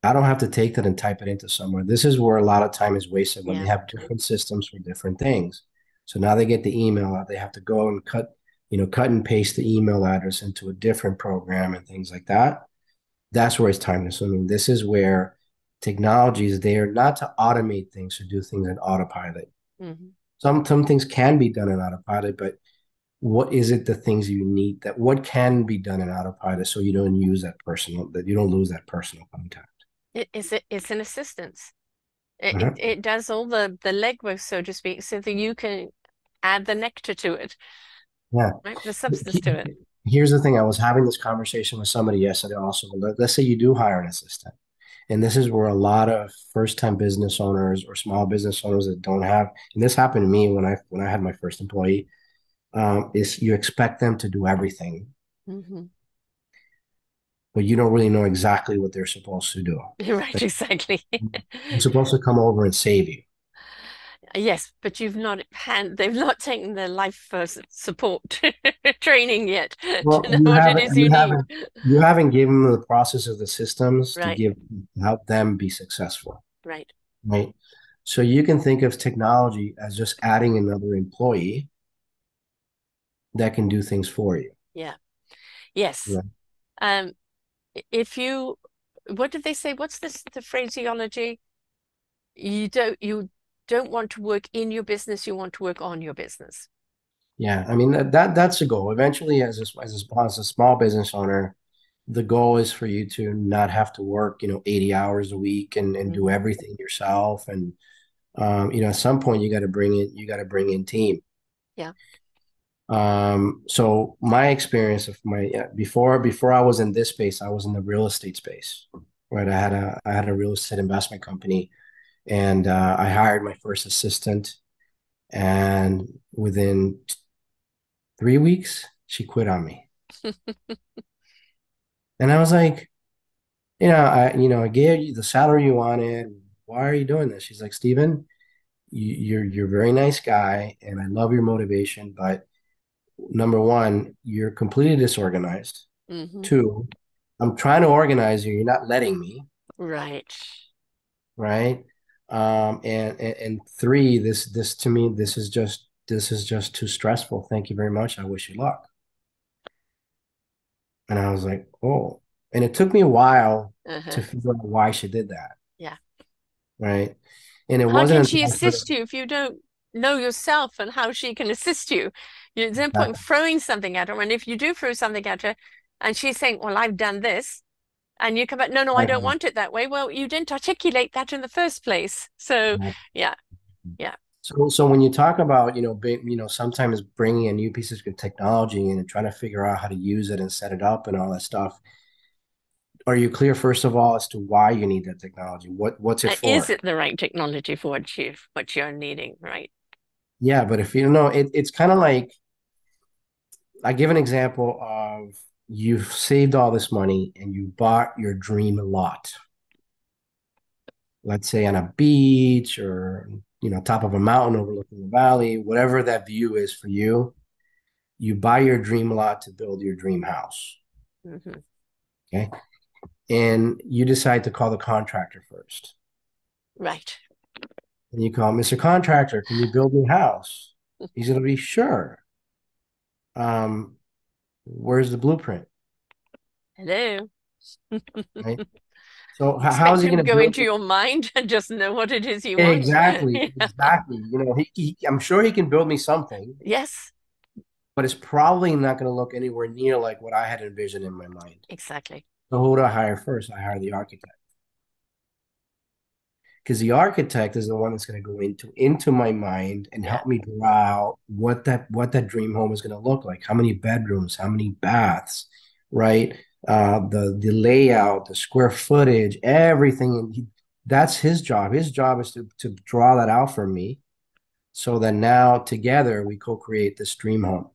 I don't have to take that and type it into somewhere. This is where a lot of time is wasted when they Yeah. have different systems for different things. So now they get the email out, they have to go and cut and paste the email address into a different program and things like that. That's where it's time consuming. This is where technology is there not to automate things, to do things in autopilot. Hmm. Some things can be done in autopilot, but what is it the things you need that what can be done in autopilot so you don't use that you don't lose that personal contact. It's an assistance. Uh-huh. It does all the legwork, so to speak, so that you can add the nectar to it, Yeah. right? The substance to it. Here's the thing. I was having this conversation with somebody yesterday also. Let's say you do hire an assistant. And this is where a lot of first-time business owners or small business owners that don't have, and this happened to me when I had my first employee, is you expect them to do everything, Hmm. but you don't really know exactly what they're supposed to do. Right, exactly. They're supposed to come over and save you. Yes, but they've not taken the life first support training yet to Well, know what it is you need. you haven't given them the process of the systems Right, to help them be successful, right. right? So you can think of technology as just adding another employee that can do things for you. Yeah. Yes. Right? Um, if you, what did they say? What's the phraseology? You don't want to work in your business, you want to work on your business. Yeah, I mean that's the goal. Eventually, as a small business owner, the goal is for you to not have to work, 80 hours a week and do Hmm. everything yourself. And at some point you got to bring in team. Yeah. So my experience of before I was in this space, I was in the real estate space, right? I had a real estate investment company, and I hired my first assistant, and within 3 weeks, she quit on me, and I was like, I gave you the salary you wanted. Why are you doing this? She's like, Steven, you're a very nice guy, and I love your motivation, but number one, you're completely disorganized. Hmm. Two, I'm trying to organize you. You're not letting me, Right. right? And three, this to me, this is just too stressful. Thank you very much. I wish you luck. And I was like, oh. And it took me a while Uh-huh. to figure out why she did that, Yeah. right? And it How wasn't can until she I started assist you if you don't know yourself and how she can assist you? There's no point that, throwing something at her. And if you do throw something at her and she's saying, well, I've done this, and you come back, no, no, I don't want it that way. Well, you didn't articulate that in the first place. So, yeah, yeah. so when you talk about, sometimes bringing a new piece of technology in and trying to figure out how to use it and set it up and all that stuff, are you clear, first of all, as to why you need that technology? What's it Is for? it the right technology for what you're needing, right? Yeah, but if you don't know, it's kind of like I give an example of you've saved all this money and you bought your dream lot. Let's say on a beach or top of a mountain overlooking the valley, whatever that view is for you. You buy your dream lot to build your dream house. Hmm. Okay. And you decide to call the contractor first. Right. And you call Mr. Contractor, can you build me a house? He's going to be sure. Where's the blueprint? Hello. Right. So how is Expect he him to going to go build into it? your mind and just know what it is you want. Exactly, Yeah. exactly. I'm sure he can build me something, Yes, but it's probably not going to look anywhere near like what I had envisioned in my mind. exactly. So who do I hire first? I hire the architect because the architect is the one that's going to go into my mind and Yeah. help me draw out what that dream home is going to look like. How many bedrooms? How many baths? Right? The layout, the square footage, everything. And that's his job. His job is to draw that out for me, so that now together we co-create this dream home.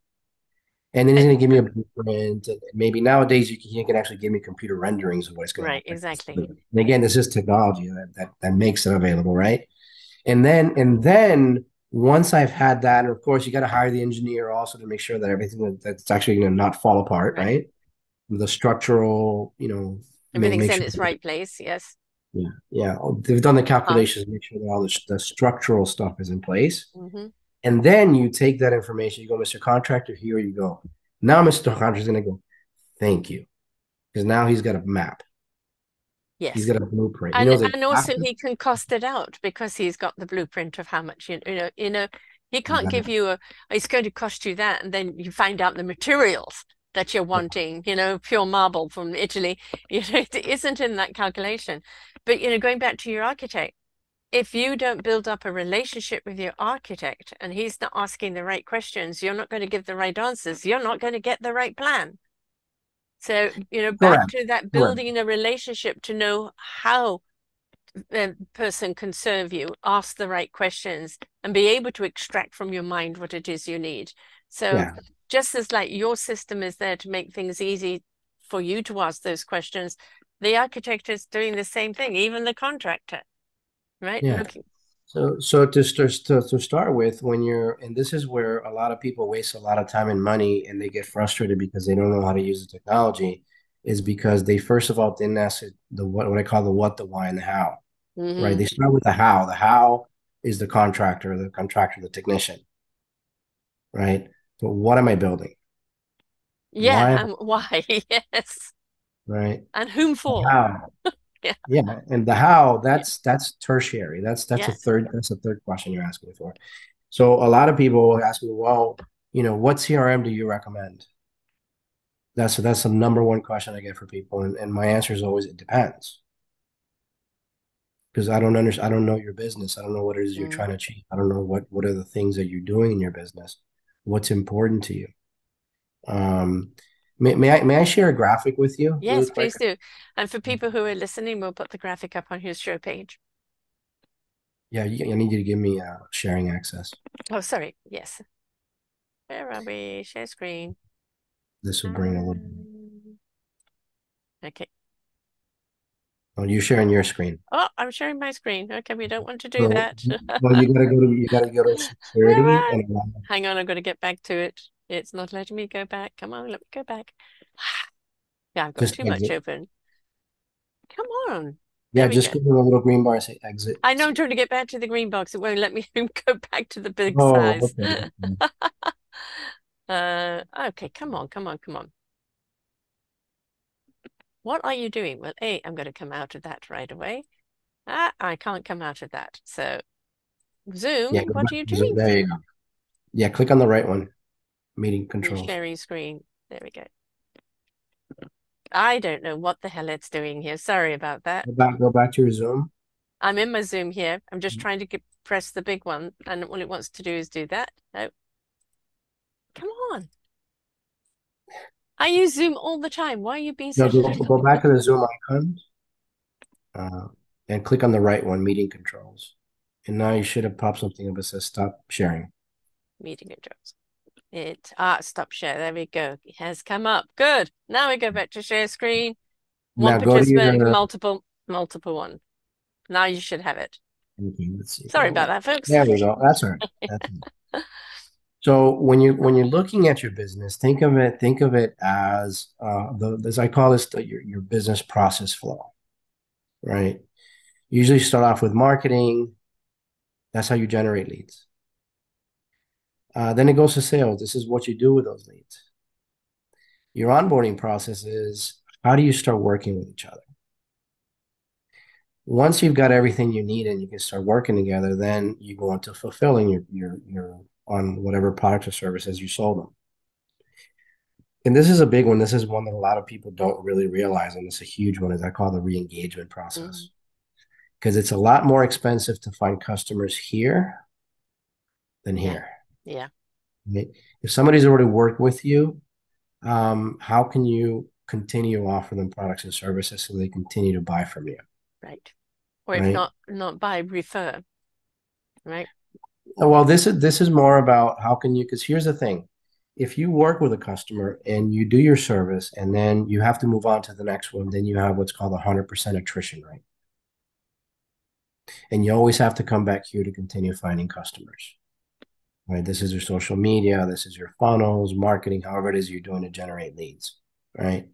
And then he's Uh, going to give me a blueprint. And maybe nowadays he can actually give me computer renderings of what it's going to Right, look like. exactly. And again, this is technology that makes it available, right? And then once I've had that, and of course you got to hire the engineer also to make sure that everything that's actually going to not fall apart, Right. right? The structural, Everything's make in sure. its right place. Yes. Yeah, yeah. They've done the Uh-huh. calculations, make sure that all the structural stuff is in place. Hmm. And then you take that information, you go, Mr. Contractor, here you go. Now Mr. Contractor is going to go, thank you. Because now he's got a map. He's Yes. got a blueprint. He And knows and also exactly. he can cost it out because he's got the blueprint of how much he can't give you it's going to cost you that, and then you find out the materials that you're wanting, pure marble from Italy, it isn't in that calculation. But going back to your architect, if you don't build up a relationship with your architect and he's not asking the right questions, you're not going to give the right answers, you're not going to get the right plan. So, back Correct. to that Correct. building a relationship to know how the person can serve you, ask the right questions, and be able to extract from your mind what it is you need. So, Yeah. just as like your system is there to make things easy for you to ask those questions, the architect is doing the same thing, even the contractor, right? Yeah. Looking. So to start with, and this is where a lot of people waste a lot of time and money and they get frustrated because they don't know how to use the technology, is because they first of all didn't ask it the what I call the what, the why, and the how. Right? Hmm. They start with the how. The how is the contractor, the technician, right? But what am I building? Why? Yeah, and why? Yes. Right? And whom The for? how. Yeah, Yeah, and the how, yeah, that's tertiary. That's a yeah. third question you're asking for. So a lot of people ask me, well, what CRM do you recommend? That's the number one question I get for people, and my answer is always it depends, because I don't know your business. I don't know what it is you're Mm. trying to achieve. I don't know what are the things that you're doing in your business. What's important to you? Um, may I share a graphic with you really Yes, quick? please do. And for people who are listening, we'll put the graphic up on his show page. Yeah, I need you to give me sharing access. Oh, sorry. Yes. Where are we? Share screen. This will bring a little. Um, okay. Oh, you're sharing your screen. Oh, I'm sharing my screen. Okay, we don't want to do So, that. well, you gotta go to Where am security I? and allow. Hang on, I've got to get back to it. It's not letting me go back. Come on, let me go back. Yeah, I've got Just too much exit. open. Come on. Yeah, There we just go. go to the little green bar and say exit. I know I'm trying to get back to the green box. It won't let me go back to the big Oh, size. okay. Okay. Okay, come on, come on, come on. What are you doing? Well, I'm going to come out of that right away. I can't come out of that. So, Yeah, Zoom, go what back are you to Zoom. doing, There you Zoom? go. Yeah, click on the right one. Meeting You're controls. sharing screen. There we go. I don't know what the hell it's doing here. Sorry about that. Go back to your Zoom. I'm in my Zoom here. I'm just trying to press the big one, and all it wants to do is do that. No, come on. I use Zoom all the time. Why are you being No, so go difficult? back to the Zoom icon, uh, and click on the right one, meeting controls. And now you should have popped something up that says stop sharing. Meeting controls. Stop share. There we go. It has come up. Good. Now we go back to share screen. One Now go to participant, your. multiple one. Now you should have it. Okay, let's see. Sorry about that, folks. There we go. That's all right. That's all right. So when you're looking at your business, think of it as as I call this, your business process flow, right? Usually start off with marketing. That's how you generate leads. Then it goes to sales. This is what you do with those leads. Your onboarding process is how do you start working with each other? Once you've got everything you need and you can start working together, then you go into fulfilling your on whatever product or services you sold them. And this is a big one. This is one that a lot of people don't really realize, and it's a huge one, is I call the re-engagement Mm. process. because it's a lot more expensive to find customers here than Yeah. here. Yeah. Right? If somebody's already worked with you, how can you continue to offer them products and services so they continue to buy from you, Right. Or if right? not buy, refer. Right. Well, this is more about how can you, because here's the thing. If you work with a customer and you do your service and then you have to move on to the next one, then you have what's called 100% attrition rate. And you always have to come back here to continue finding customers, right? This is your social media, this is your funnels, marketing, however it is you're doing to generate leads, right?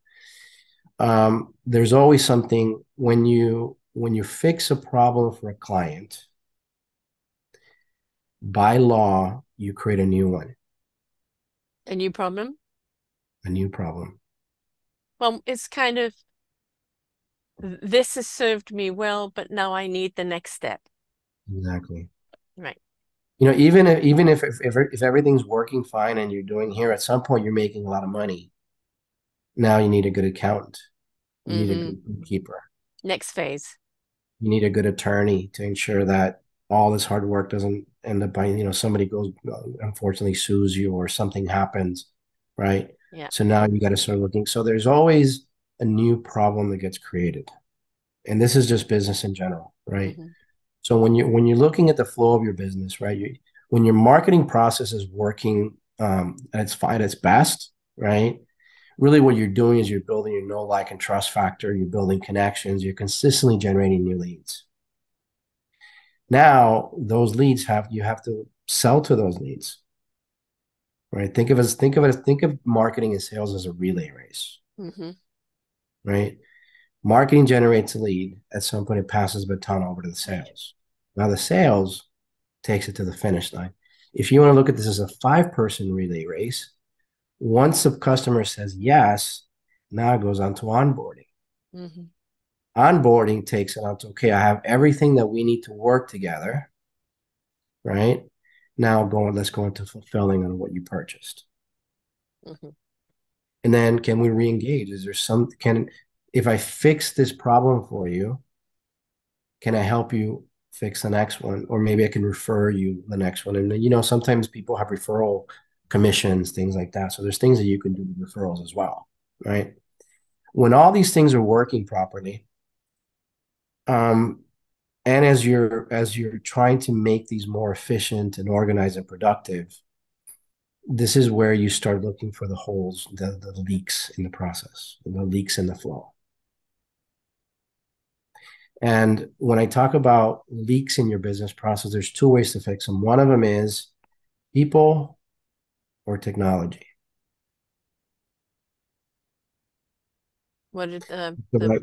There's always something when you fix a problem for a client, by law, you create a new one, A new problem? a new problem. Well, it's kind of this has served me well, but now I need the next step. Exactly. Right. Even if everything's working fine and you're doing here, at some point you're making a lot of money. Now you need a good accountant. You need a Mm-hmm. good bookkeeper. Next phase. You need a good attorney to ensure that all this hard work doesn't end up by, somebody goes, unfortunately sues you or something happens, right? Yeah. So now you got to start looking. So there's always a new problem that gets created. And this is just business in general, right? Mm-hmm. So when you're looking at the flow of your business, right? When your marketing process is working at its best, right? Really what you're doing is you're building your know, like, and trust factor. You're building connections. You're consistently generating new leads. Now those leads you have to sell to those leads, right? Think of marketing and sales as a relay race, Mm-hmm. right? Marketing generates a lead. At some point, it passes the baton over to the Right. sales. Now the sales takes it to the finish line. If you want to look at this as a five-person relay race, once the customer says yes, now it goes on to onboarding. Mm-hmm. Onboarding takes it out to, okay, I have everything that we need to work together, right? Now let's go into fulfilling on what you purchased. Mm-hmm. And then can we re-engage? If I fix this problem for you, can I help you fix the next one? Or maybe I can refer you the next one. And sometimes people have referral commissions, things like that. So there's things that you can do with referrals as well, right? When all these things are working properly, um, and as you're trying to make these more efficient and organized and productive, this is where you start looking for the holes, the leaks in the process, the leaks in the flow. And when I talk about leaks in your business process, there's two ways to fix them. One of them is people or technology. What did The the right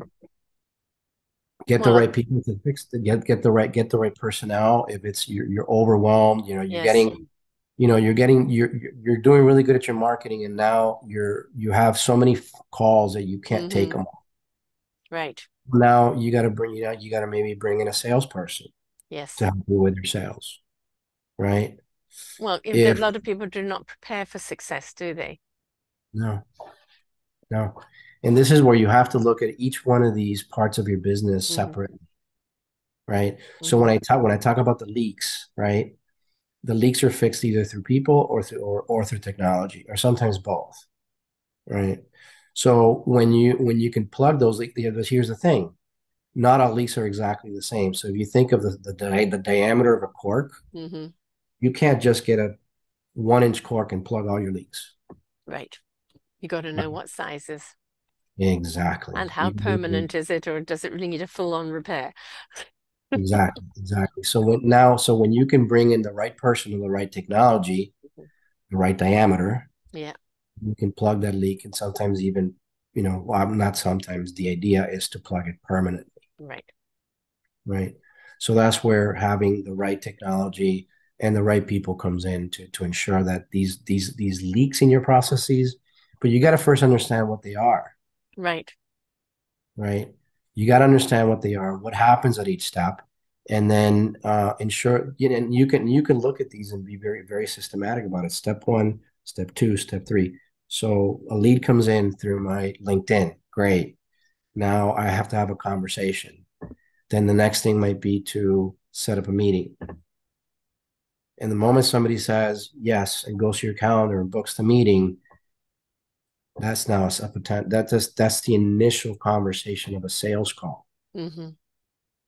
Get the well, right people to fix the get the right personnel. If it's you're overwhelmed, yes. you're doing really good at your marketing, and now you have so many calls that you can't take Mm-hmm. them. Right. Now you got to maybe bring in a salesperson to Yes. help you with your sales, right? Well, if a If lot of people do not prepare for success, do they? No, no. And this is where you have to look at each one of these parts of your business Mm-hmm. separately, right? So Mm-hmm. when I talk about the leaks, right? The leaks are fixed either through people or through technology, or sometimes both, right? So when you can plug those leaks, here's the thing: not all leaks are exactly the same. So if you think of the diameter of a cork, Mm-hmm. you can't just get a 1 inch cork and plug all your leaks. Right. You got to know Right? what sizes Exactly. and how permanent is it, or does it really need a full-on repair? Exactly. So when you can bring in the right person and the right technology, Mhm. the right diameter, Yeah. you can plug that leak, and sometimes even, well, not sometimes, the idea is to plug it permanently, Right. right? So that's where having the right technology and the right people comes in to ensure that these leaks in your processes, but you got to first understand what they are, Right. right? You got to understand what they are, what happens at each step, and then ensure, and you can look at these and be very, very systematic about it. Step one, step two, step three. So a lead comes in through my LinkedIn. Great. Now I have to have a conversation. Then the next thing might be to set up a meeting. And the moment somebody says yes and goes to your calendar and books the meeting, that's now a potential. That's the initial conversation of a sales call, Mm-hmm.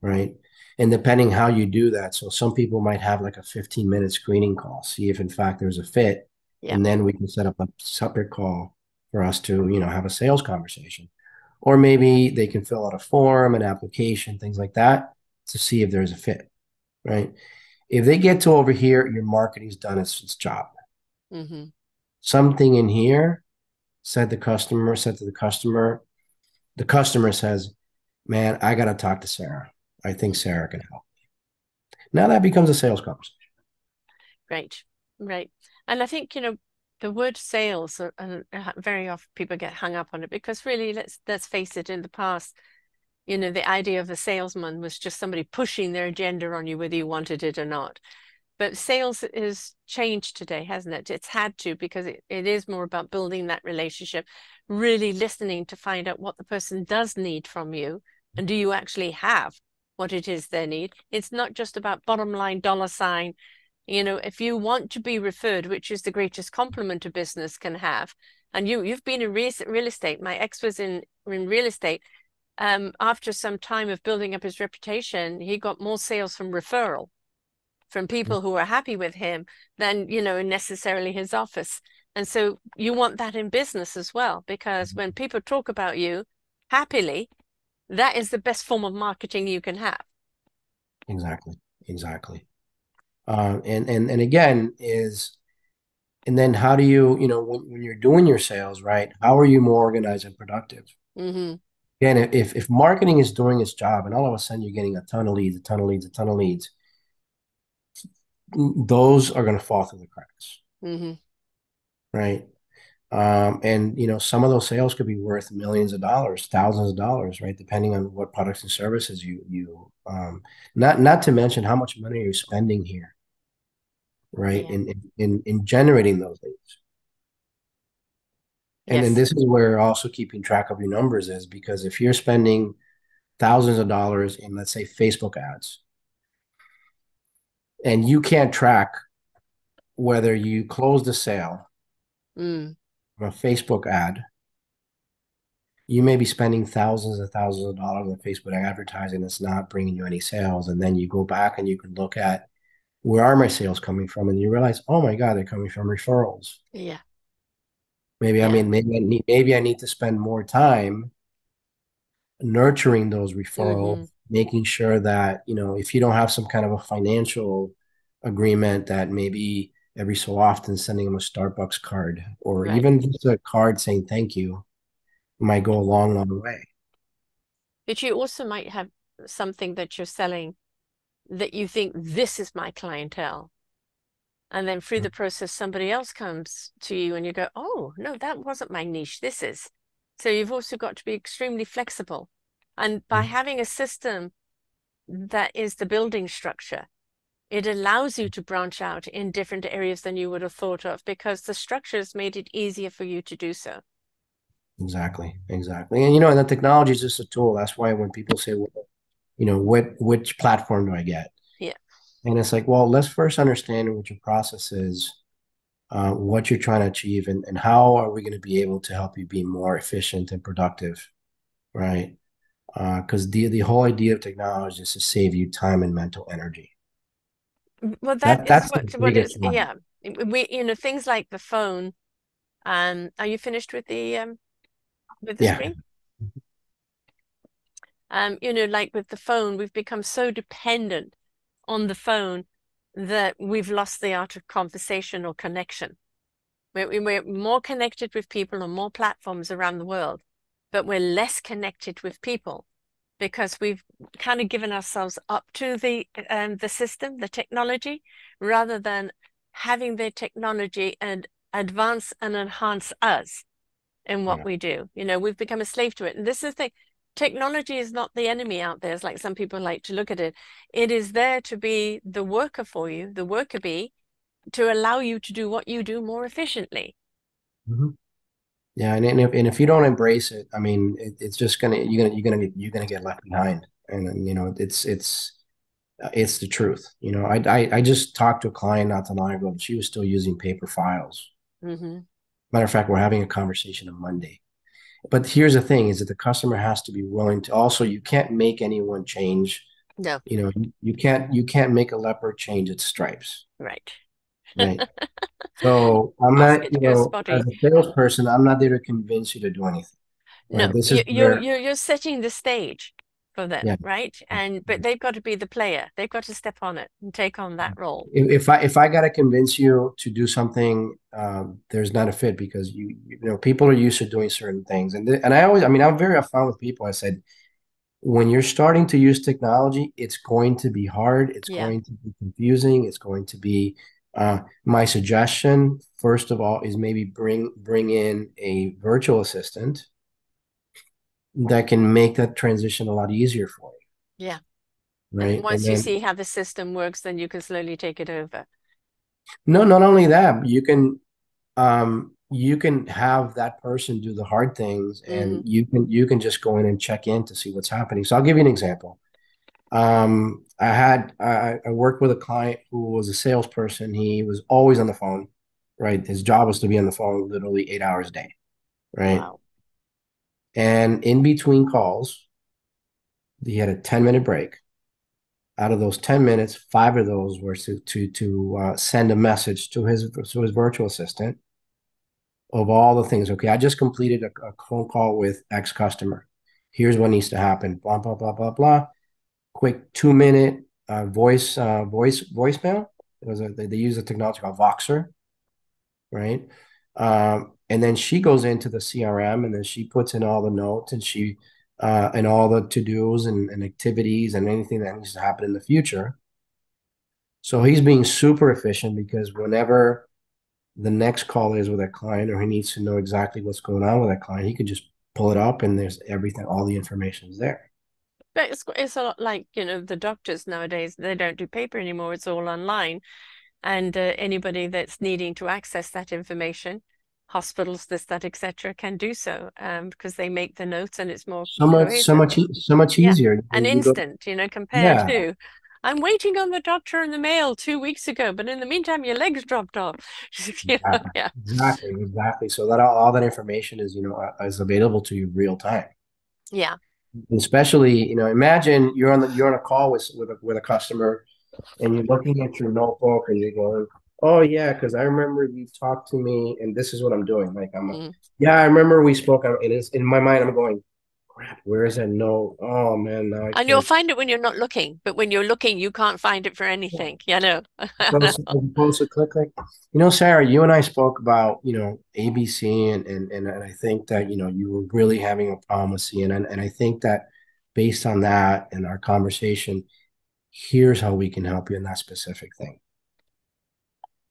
right? And depending how you do that, so some people might have like a 15-minute screening call, see if in fact there's a fit, Yeah. and then we can set up a separate call for us to, have a sales conversation. Or maybe they can fill out a form, an application, things like that to see if there's a fit, right? If they get to over here, your marketing's done its job. Mm-hmm. Something in here said to the customer says, man, I got to talk to Sarah. I think Sarah can help. Now that becomes a sales conversation. Right. Right. And I think, the word sales very often people get hung up on it because really, let's face it, in the past, the idea of a salesman was just somebody pushing their agenda on you, whether you wanted it or not. But sales is changed today, hasn't it? It's had to because it is more about building that relationship, really listening to find out what the person does need from you. And do you actually have what it is they need? It's not just about bottom line, dollar sign. If you want to be referred, which is the greatest compliment a business can have, and you've been in real estate. My ex was in real estate. After some time of building up his reputation, he got more sales from referral from people who are happy with him than, necessarily his office. And so you want that in business as well, because when people talk about you happily, that is the best form of marketing you can have. Exactly. Exactly. And again and then how do you, when you're doing your sales, right? How are you more organized and productive? Mm-hmm. Again, if marketing is doing its job and all of a sudden you're getting a ton of leads, a ton of leads, a ton of leads, those are going to fall through the cracks, Mm-hmm. right? And some of those sales could be worth millions of dollars, thousands of dollars, right? Depending on what products and services not to mention how much money you're spending here, right? Yeah. In generating those leads. And then Yes. this is where also keeping track of your numbers is because if you're spending thousands of dollars in, let's say, Facebook ads, and you can't track whether you close the sale Mm. from a Facebook ad, you may be spending thousands of dollars on Facebook advertising that's not bringing you any sales. And then you go back and you can look at where are my sales coming from, and you realize, oh my God, they're coming from referrals. Yeah. Maybe I Yeah. mean maybe I need to spend more time nurturing those referrals, Mm-hmm. making sure that, if you don't have some kind of a financial agreement that maybe every so often sending them a Starbucks card or Right. even just a card saying thank you might go a long, long way. But you also might have something that you're selling that you think this is my clientele. And then through the process, somebody else comes to you and you go, oh, no, that wasn't my niche. This is. So you've also got to be extremely flexible. And by having a system that is the building structure, it allows you to branch out in different areas than you would have thought of because the structure has made it easier for you to do so. Exactly, exactly. And and the technology is just a tool. That's why when people say, well, which platform do I get? Yeah. And it's like, well, let's first understand what your process is, what you're trying to achieve, and how are we going to be able to help you be more efficient and productive, right? Because the whole idea of technology is to save you time and mental energy. Well, that is That's the what biggest is, one. yeah. Things like the phone. Are you finished with the Yeah, screen? Like with the phone, we've become so dependent on the phone that we've lost the art of conversation or connection. We're more connected with people on more platforms around the world, but we're less connected with people because we've kind of given ourselves up to the system, the technology, rather than having the technology and advance and enhance us in what yeah. we do. We've become a slave to it. And this is the technology is not the enemy out there, as like some people like to look at it. It is there to be the worker for you, the worker bee, to allow you to do what you do more efficiently. Mhm. Yeah, and if you don't embrace it, I mean, it's just gonna you're gonna get left behind. And it's the truth. I just talked to a client not too long ago, and she was still using paper files. Hmm. Matter of fact, we're having a conversation on Monday. But here's the thing: is that the customer has to be willing to. Also, you can't make anyone change. No, You can't make a leopard change its stripes, right. right? So I'm Ask not, it to go as spotty. a salesperson, I'm not there to convince you to do anything, right? No, This is where, you're setting the stage for them, yeah. right? And but they've got to be the player. They've got to step on it and take on that role. If I got to convince you to do something, there's not a fit because people are used to doing certain things, and I'm very upfront with people. I said when you're starting to use technology, it's going to be hard. It's Yeah, going to be confusing. It's going to be. My suggestion, first of all, is maybe bring in a virtual assistant that can make that transition a lot easier for yeah. you, And right? And once you then see how the system works, then you can slowly take it over. no, not only that, you can have that person do the hard things, and Hmm. you can just go in and check in to see what's happening. So I'll give you an example. I worked with a client who was a salesperson. He was always on the phone, right? His job was to be on the phone literally 8 hours a day, right? Wow. And in between calls, he had a 10-minute break. Out of those 10 minutes, five of those were to send a message to his virtual assistant of all the things. Okay, I just completed a phone call with X customer. Here's what needs to happen. Blah blah blah blah blah. Quick 2-minute voicemail. They use a technology called Voxer, right? And then she goes into the CRM, and then she puts in all the notes, and all the to-dos and activities and anything that needs to happen in the future. So he's being super efficient because whenever the next call is with a client, or he needs to know exactly what's going on with that client, he can just pull it up, and there's everything, all the information is there. But it's a lot like, the doctors nowadays, they don't do paper anymore. It's all online. And anybody that's needing to access that information, hospitals, this, that, etc., can do so because they make the notes and it's more So much, so cohesive. much, so much Yeah, easier. an You go, instant, compared yeah, to I'm waiting on the doctor in the mail 2 weeks ago, but in the meantime, your legs dropped off. exactly, Yeah, exactly. So that all that information is available to you real time. yeah. Especially, imagine you're on a call with a customer, and you're looking at your notebook, and you're going, "Oh yeah, because I remember you talked to me, and this is what I'm doing." Like Mm. yeah, I remember we spoke, and it's in my mind. I'm going, "Crap, where is that note? Oh man, now I And you'll can't." find it when you're not looking, but when you're looking, you can't find it for anything, As opposed to click. Sarah, you and I spoke about, ABC, and I think that, you were really having a problem with CNN. And I think that based on that and our conversation, here's how we can help you in that specific thing,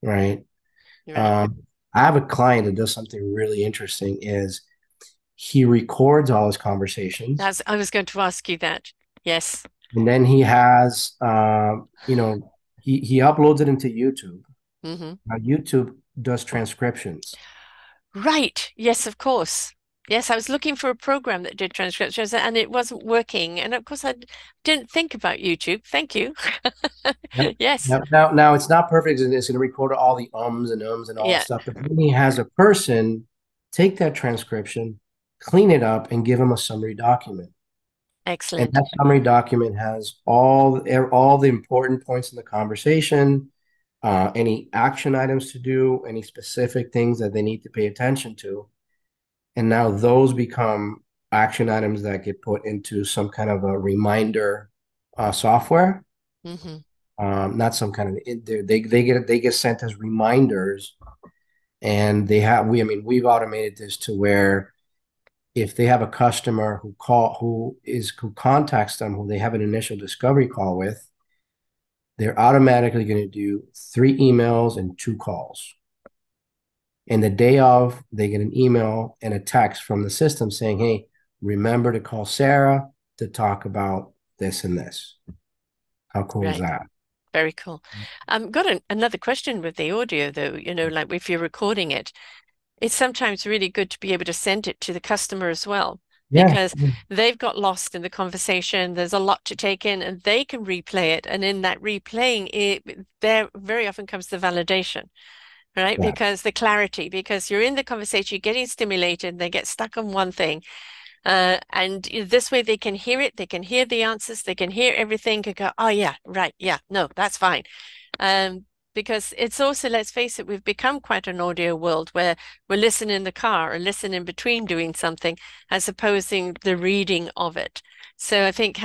right? Right. I have a client that does something really interesting is he records all his conversations, I was going to ask you that. Yes. and then he uploads it into YouTube. Hmm. Now, YouTube does transcriptions. Right. Yes, of course. Yes, I was looking for a program that did transcriptions and it wasn't working. And of course, I didn't think about YouTube. Thank you. Yep. Yes. Now it's not perfect. It's going to record all the ums and ums and all the Yeah. stuff. But then he has a person take that transcription, clean it up, and give him a summary document. And Excellent. that summary document has all the important points in the conversation, any action items to do, any specific things that they need to pay attention to. And now those become action items that get put into some kind of a reminder software. Hmm. Not some kind of they get sent as reminders, and we've automated this to where if they have a customer who contacts them, who they have an initial discovery call with, they're automatically going to do 3 emails and 2 calls. And the day of, they get an email and a text from the system saying, "Hey, remember to call Sarah to talk about this and this." How cool is Right. that? Very cool. Got another question with the audio though, like if you're recording it, it's sometimes really good to be able to send it to the customer as well. Yeah. because they've got lost in the conversation. There's a lot to take in, and they can replay it. And in that replaying, there very often comes the validation, right? Yeah. Because the clarity, because you're in the conversation, you're getting stimulated, they get stuck on one thing. And this way they can hear it, they can hear the answers, they can hear everything, and go, oh yeah, right, yeah, no, that's fine. Um, because it's also, let's face it, we've become quite an audio world where we're listening in the car or listening between doing something as opposed to the reading of it. So I think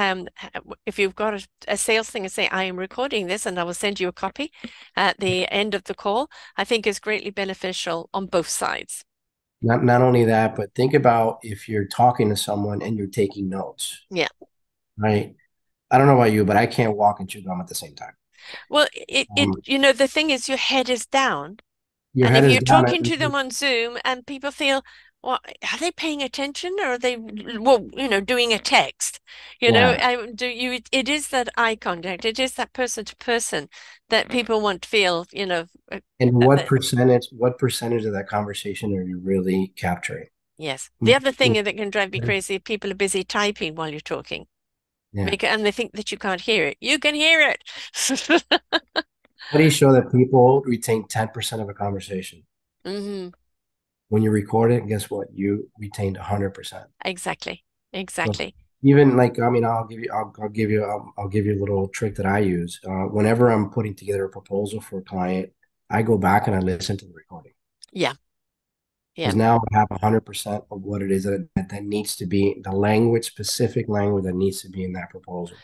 if you've got a sales thing and say, I am recording this and I will send you a copy at the end of the call, I think is greatly beneficial on both sides. Not only that, but think about if you're talking to someone and you're taking notes, Yeah. right? I don't know about you, but I can't walk and chew gum at the same time. Well, Um, the thing is your head is down. your And head if is you're down. talking to them on Zoom and people feel, well, are they paying attention or are they, well, doing a text? Yeah. It is that eye contact, it is that person to person that people want to feel, And that, what percentage of that conversation are you really capturing? yes. The Mm, other thing mm, that can drive me crazy, if people are busy typing while you're talking, yeah. and they think that you can't hear it. You can hear it. Studies show that people retain 10% of a conversation. hmm When you record it, guess what? You retained 100%. Exactly. So Exactly. even like, I mean, I'll give you a little trick that I use. Whenever I'm putting together a proposal for a client, I go back and I listen to the recording Yeah. Yeah. because now I have 100% of what it is that needs to be the language, specific language that needs to be in that proposal.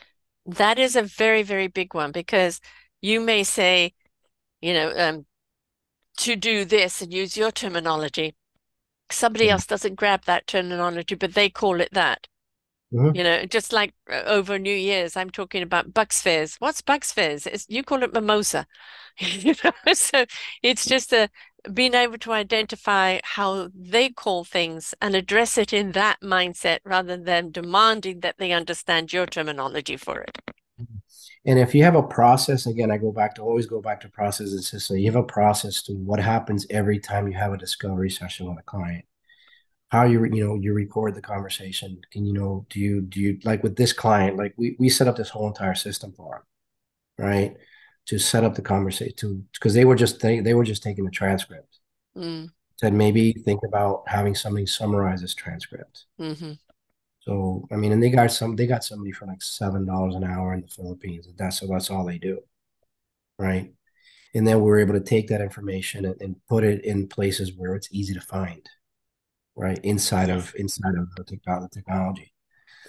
That is a very, very big one because you may say, you know, um, to do this and use your terminology. Somebody Yeah. else doesn't grab that terminology, but they call it that. Mhm. Just like over New Year's, I'm talking about Bucks Fizz. What's Bucks Fizz? You call it mimosa. So it's just being able to identify how they call things and address it in that mindset rather than demanding that they understand your terminology for it. And if you have a process, again, always go back to process and system. You have a process to what happens every time you have a discovery session with a client. How you record the conversation. Can do you like with this client, like we set up this whole entire system for him, right? To set up the conversation to because they were just taking the transcript. Mm, Said maybe think about having somebody summarize this transcript. hmm So I mean, and they got somebody for like $7 an hour in the Philippines. That's all they do, right? And then we're able to take that information and put it in places where it's easy to find, right? Yes. Inside of the technology.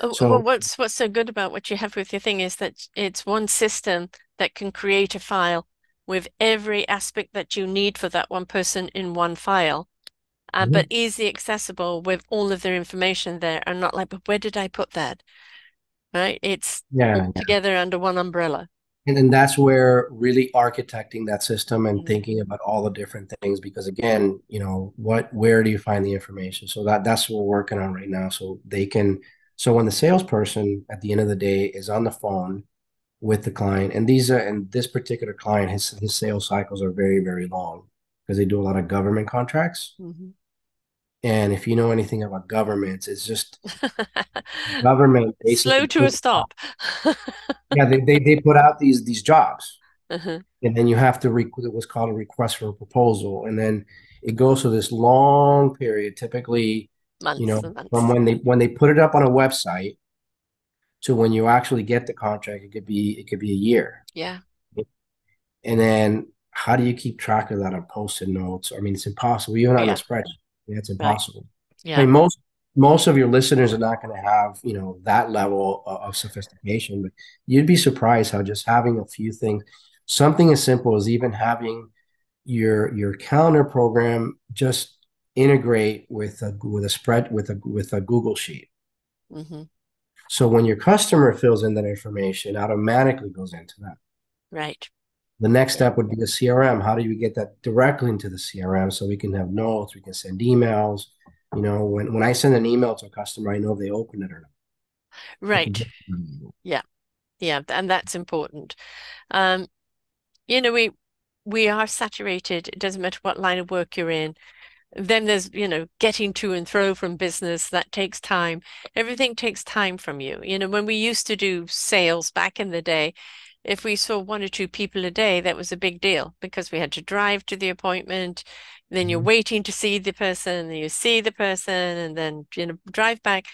Oh, well, So what's so good about what you have with your thing is that it's one system that can create a file with every aspect that you need for that one person in one file, but mhm. easy accessible with all of their information there, and not like, but where did I put that? Right? It's all Yeah, yeah. together under one umbrella. And then that's where really architecting that system and Mm, thinking about all the different things, because again, where do you find the information? So that's what we're working on right now. So when the salesperson at the end of the day is on the phone with the client, and this particular client, his sales cycles are very, very long because they do a lot of government contracts. mhm. And if you know anything about governments, it's just government Slow basically to a puts stop. yeah, they put out these jobs, Uh-huh. and then you have to what's called a request for a proposal, and then it goes through this long period, typically, Months and from months. when they put it up on a website to when you actually get the contract, it could be a year. Yeah, And then how do you keep track of that on post-it notes? I mean, it's impossible. Even on a yeah, spreadsheet, yeah, it's right. impossible. I Yeah. mean, most of your listeners are not going to have, that level of sophistication, but you'd be surprised how just having a few things, something as simple as even having your calendar program just integrate with a Google sheet. hmm So when your customer fills in that information, it automatically goes into that. Right. The next Yeah. step would be a CRM. How do you get that directly into the CRM so we can have notes, we can send emails? When I send an email to a customer, I know if they open it or not. I can Right. get Yeah. Yeah. And that's important. Um, you know, we are saturated. It doesn't matter what line of work you're in. Then there's, getting to and fro from business, that takes time. Everything takes time from you. When we used to do sales back in the day, if we saw one or two people a day, that was a big deal because we had to drive to the appointment. Then you're Mhm. waiting to see the person, and you see the person, and then, drive back.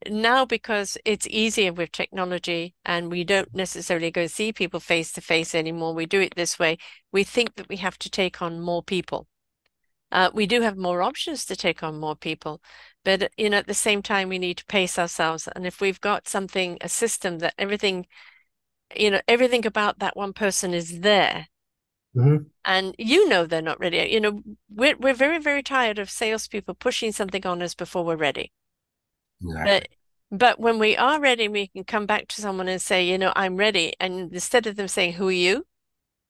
Now, because it's easier with technology and we don't necessarily go see people face to face anymore, we do it this way. We think that we have to take on more people. We do have more options to take on more people, but at the same time, we need to pace ourselves. And if we've got something, a system that everything about that one person is there, Mhm. and they're not ready. We're very, very tired of salespeople pushing something on us before we're ready. Exactly. But but when we are ready, we can come back to someone and say, I'm ready. And instead of them saying, "Who are you?"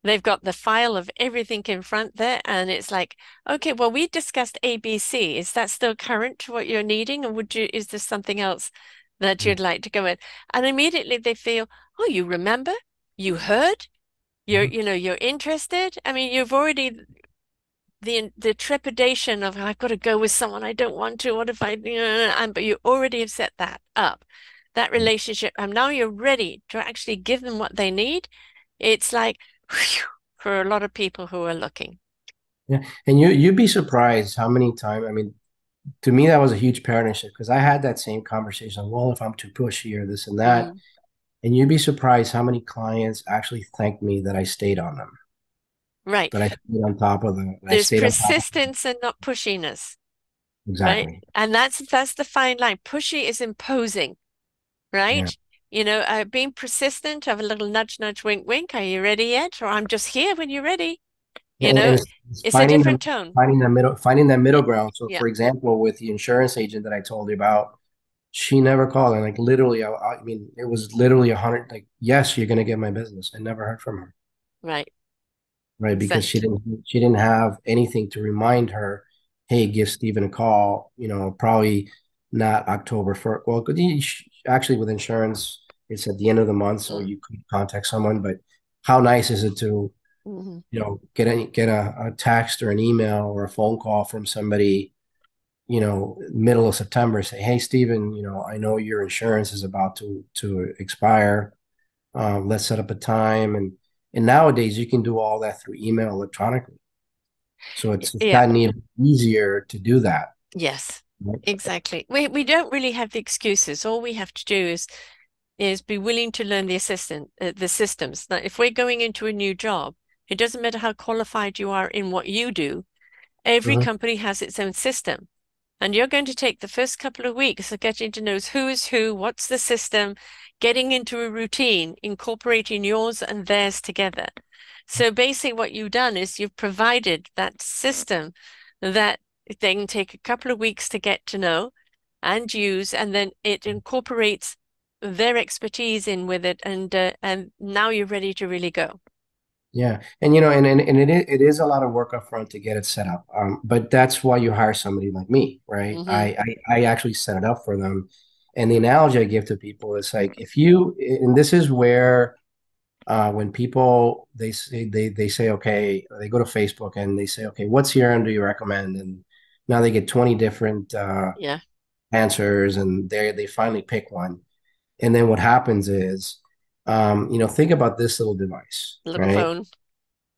They've got the file of everything in front there, and it's like, okay, well, we discussed ABC. Is that still current to what you're needing, or is there something else that Mhm. you'd like to go with? And immediately they feel, oh, you remember, you heard, Mhm. you're interested. I mean, you've already the trepidation of I've got to go with someone I don't want to. What if and but you already have set that up, that relationship, and now you're ready to actually give them what they need. It's like whew, for a lot of people who are looking. Yeah, and you'd be surprised how many times. I mean, to me, that was a huge paradigm shift because I had that same conversation. Well, if I'm too pushy or this and that, Mm, and you'd be surprised how many clients actually thanked me that I stayed on them, right. that I stayed on top of them, that I There's stayed on top of them. persistence and not pushiness, right? Exactly. And that's the fine line. Pushy is imposing, Yeah. right? Being persistent, have a little nudge, nudge, wink, wink. Are you ready yet? Or I'm just here when you're ready. You And know, it's it's a different tone. finding that middle ground. So, Yeah, for example, with the insurance agent that I told you about, she never called, and like literally, I mean, it was literally 100. Like, yes, you're gonna get my business. I never heard from her, right. right? Because Exactly. she didn't have anything to remind her, hey, give Stephen a call. Probably not October 1st. Well, actually, with insurance, it's at the end of the month, so Mm, you could contact someone. But how nice is it to hmm get a text or an email or a phone call from somebody, middle of September, say, hey, Stephen, I know your insurance is about to expire. Let's set up a time. And nowadays you can do all that through email electronically. So it's Yeah. gotten even easier to do that. Yes. Right? Exactly. We don't really have the excuses. All we have to do is be willing to learn the systems. Now, if we're going into a new job, it doesn't matter how qualified you are in what you do. Every Mhm. company has its own system. And you're going to take the first couple of weeks of getting to know who is who, what's the system, getting into a routine, incorporating yours and theirs together. So basically, what you've done is you've provided that system that they can take a couple of weeks to get to know and use, and then it incorporates their expertise in with it, and now you're ready to really go. Yeah. And it is a lot of work up front to get it set up. But that's why you hire somebody like me, right? Hmm I actually set it up for them. And the analogy I give to people is like if you, and this is where when people they say okay, they go to Facebook and they say okay, what CRM do you recommend? And now they get 20 different Yeah, answers, and they finally pick one. And then what happens is, think about this little device, little right? phone.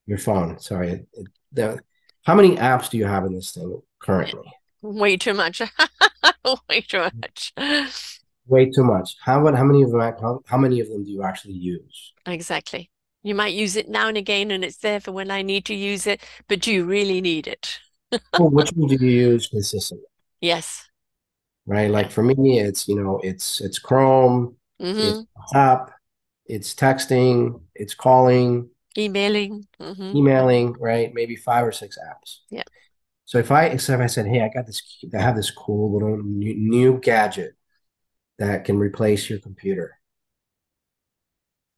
Your phone. Sorry. How many apps do you have in this thing currently? Way too much. Way too much. Way too much. How many of them? How many of them do you actually use? Exactly. You might use it now and again, and it's there for when I need to use it, but do you really need it? Well, which one do you use consistently? Yes. Right? Yeah. Like for me, it's Chrome, it's hmm WhatsApp, it's texting, it's calling, Emailing. emailing, right? Maybe five or six apps. Yeah. So if I said, hey, I have this cool little new gadget that can replace your computer.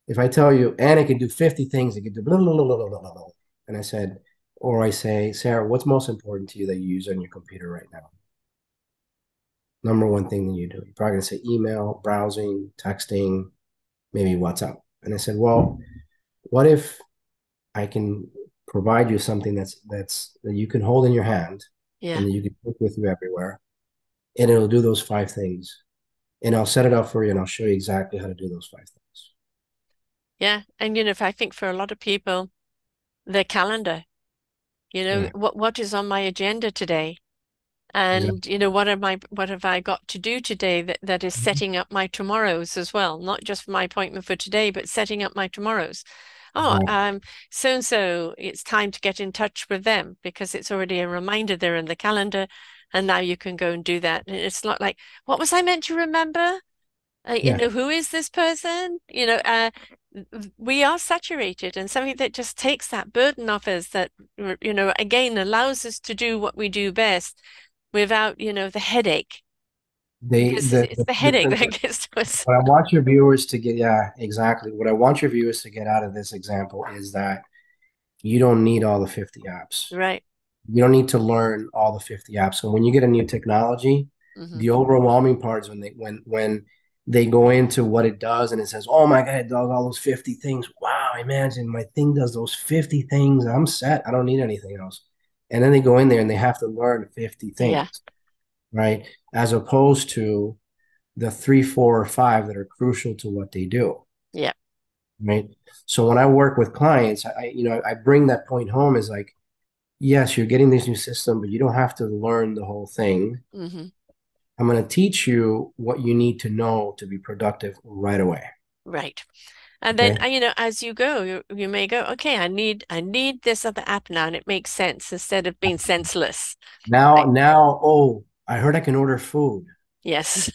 If I tell you, and it can do 50 things, it can do blah, blah, blah, blah, blah, blah, blah. And I said, or I say, Sarah, what's most important to you that you use on your computer right now? Number one thing that you do. You're probably gonna say email, browsing, texting, maybe WhatsApp. And I said, well, what if I can provide you something that you can hold in your hand, Yeah. and you can take with you everywhere, and it'll do those 5 things. And I'll set it up for you, and I'll show you exactly how to do those 5 things. Yeah. And if I think for a lot of people, their calendar, Yeah, what is on my agenda today? And exactly. what have I got to do today that is setting up my tomorrows as well, not just for my appointment for today, but setting up my tomorrows. Oh, Exactly. so and so, it's time to get in touch with them because it's already a reminder there in the calendar, and now you can go and do that. And it's not like, what was I meant to remember? Yeah, Who is this person? We are saturated, and something that just takes that burden off us that, again, allows us to do what we do best without, the headache, they because it's the the headache that gets to us. what I want your viewers to get, yeah, exactly. What I want your viewers to get out of this example is that you don't need all the 50 apps. Right. You don't need to learn all the 50 apps. So when you get a new technology, Hmm. the overwhelming part is when they go into what it does and it says, "Oh my God, it does all those 50 things." Wow, imagine my thing does those 50 things. I'm set. I don't need anything else. And then they go in there and they have to learn 50 Yeah. things, right? As opposed to the three, four, or five that are crucial to what they do, Yeah. right? So when I work with clients, I bring that point home is like, yes, you're getting this new system, but you don't have to learn the whole thing. Hmm. I'm going to teach you what you need to know to be productive right away. Right. And then, Okay. as you go, you may go, okay, I need this other app now, and it makes sense instead of being senseless. Right. Oh, I heard I can order food. Yes.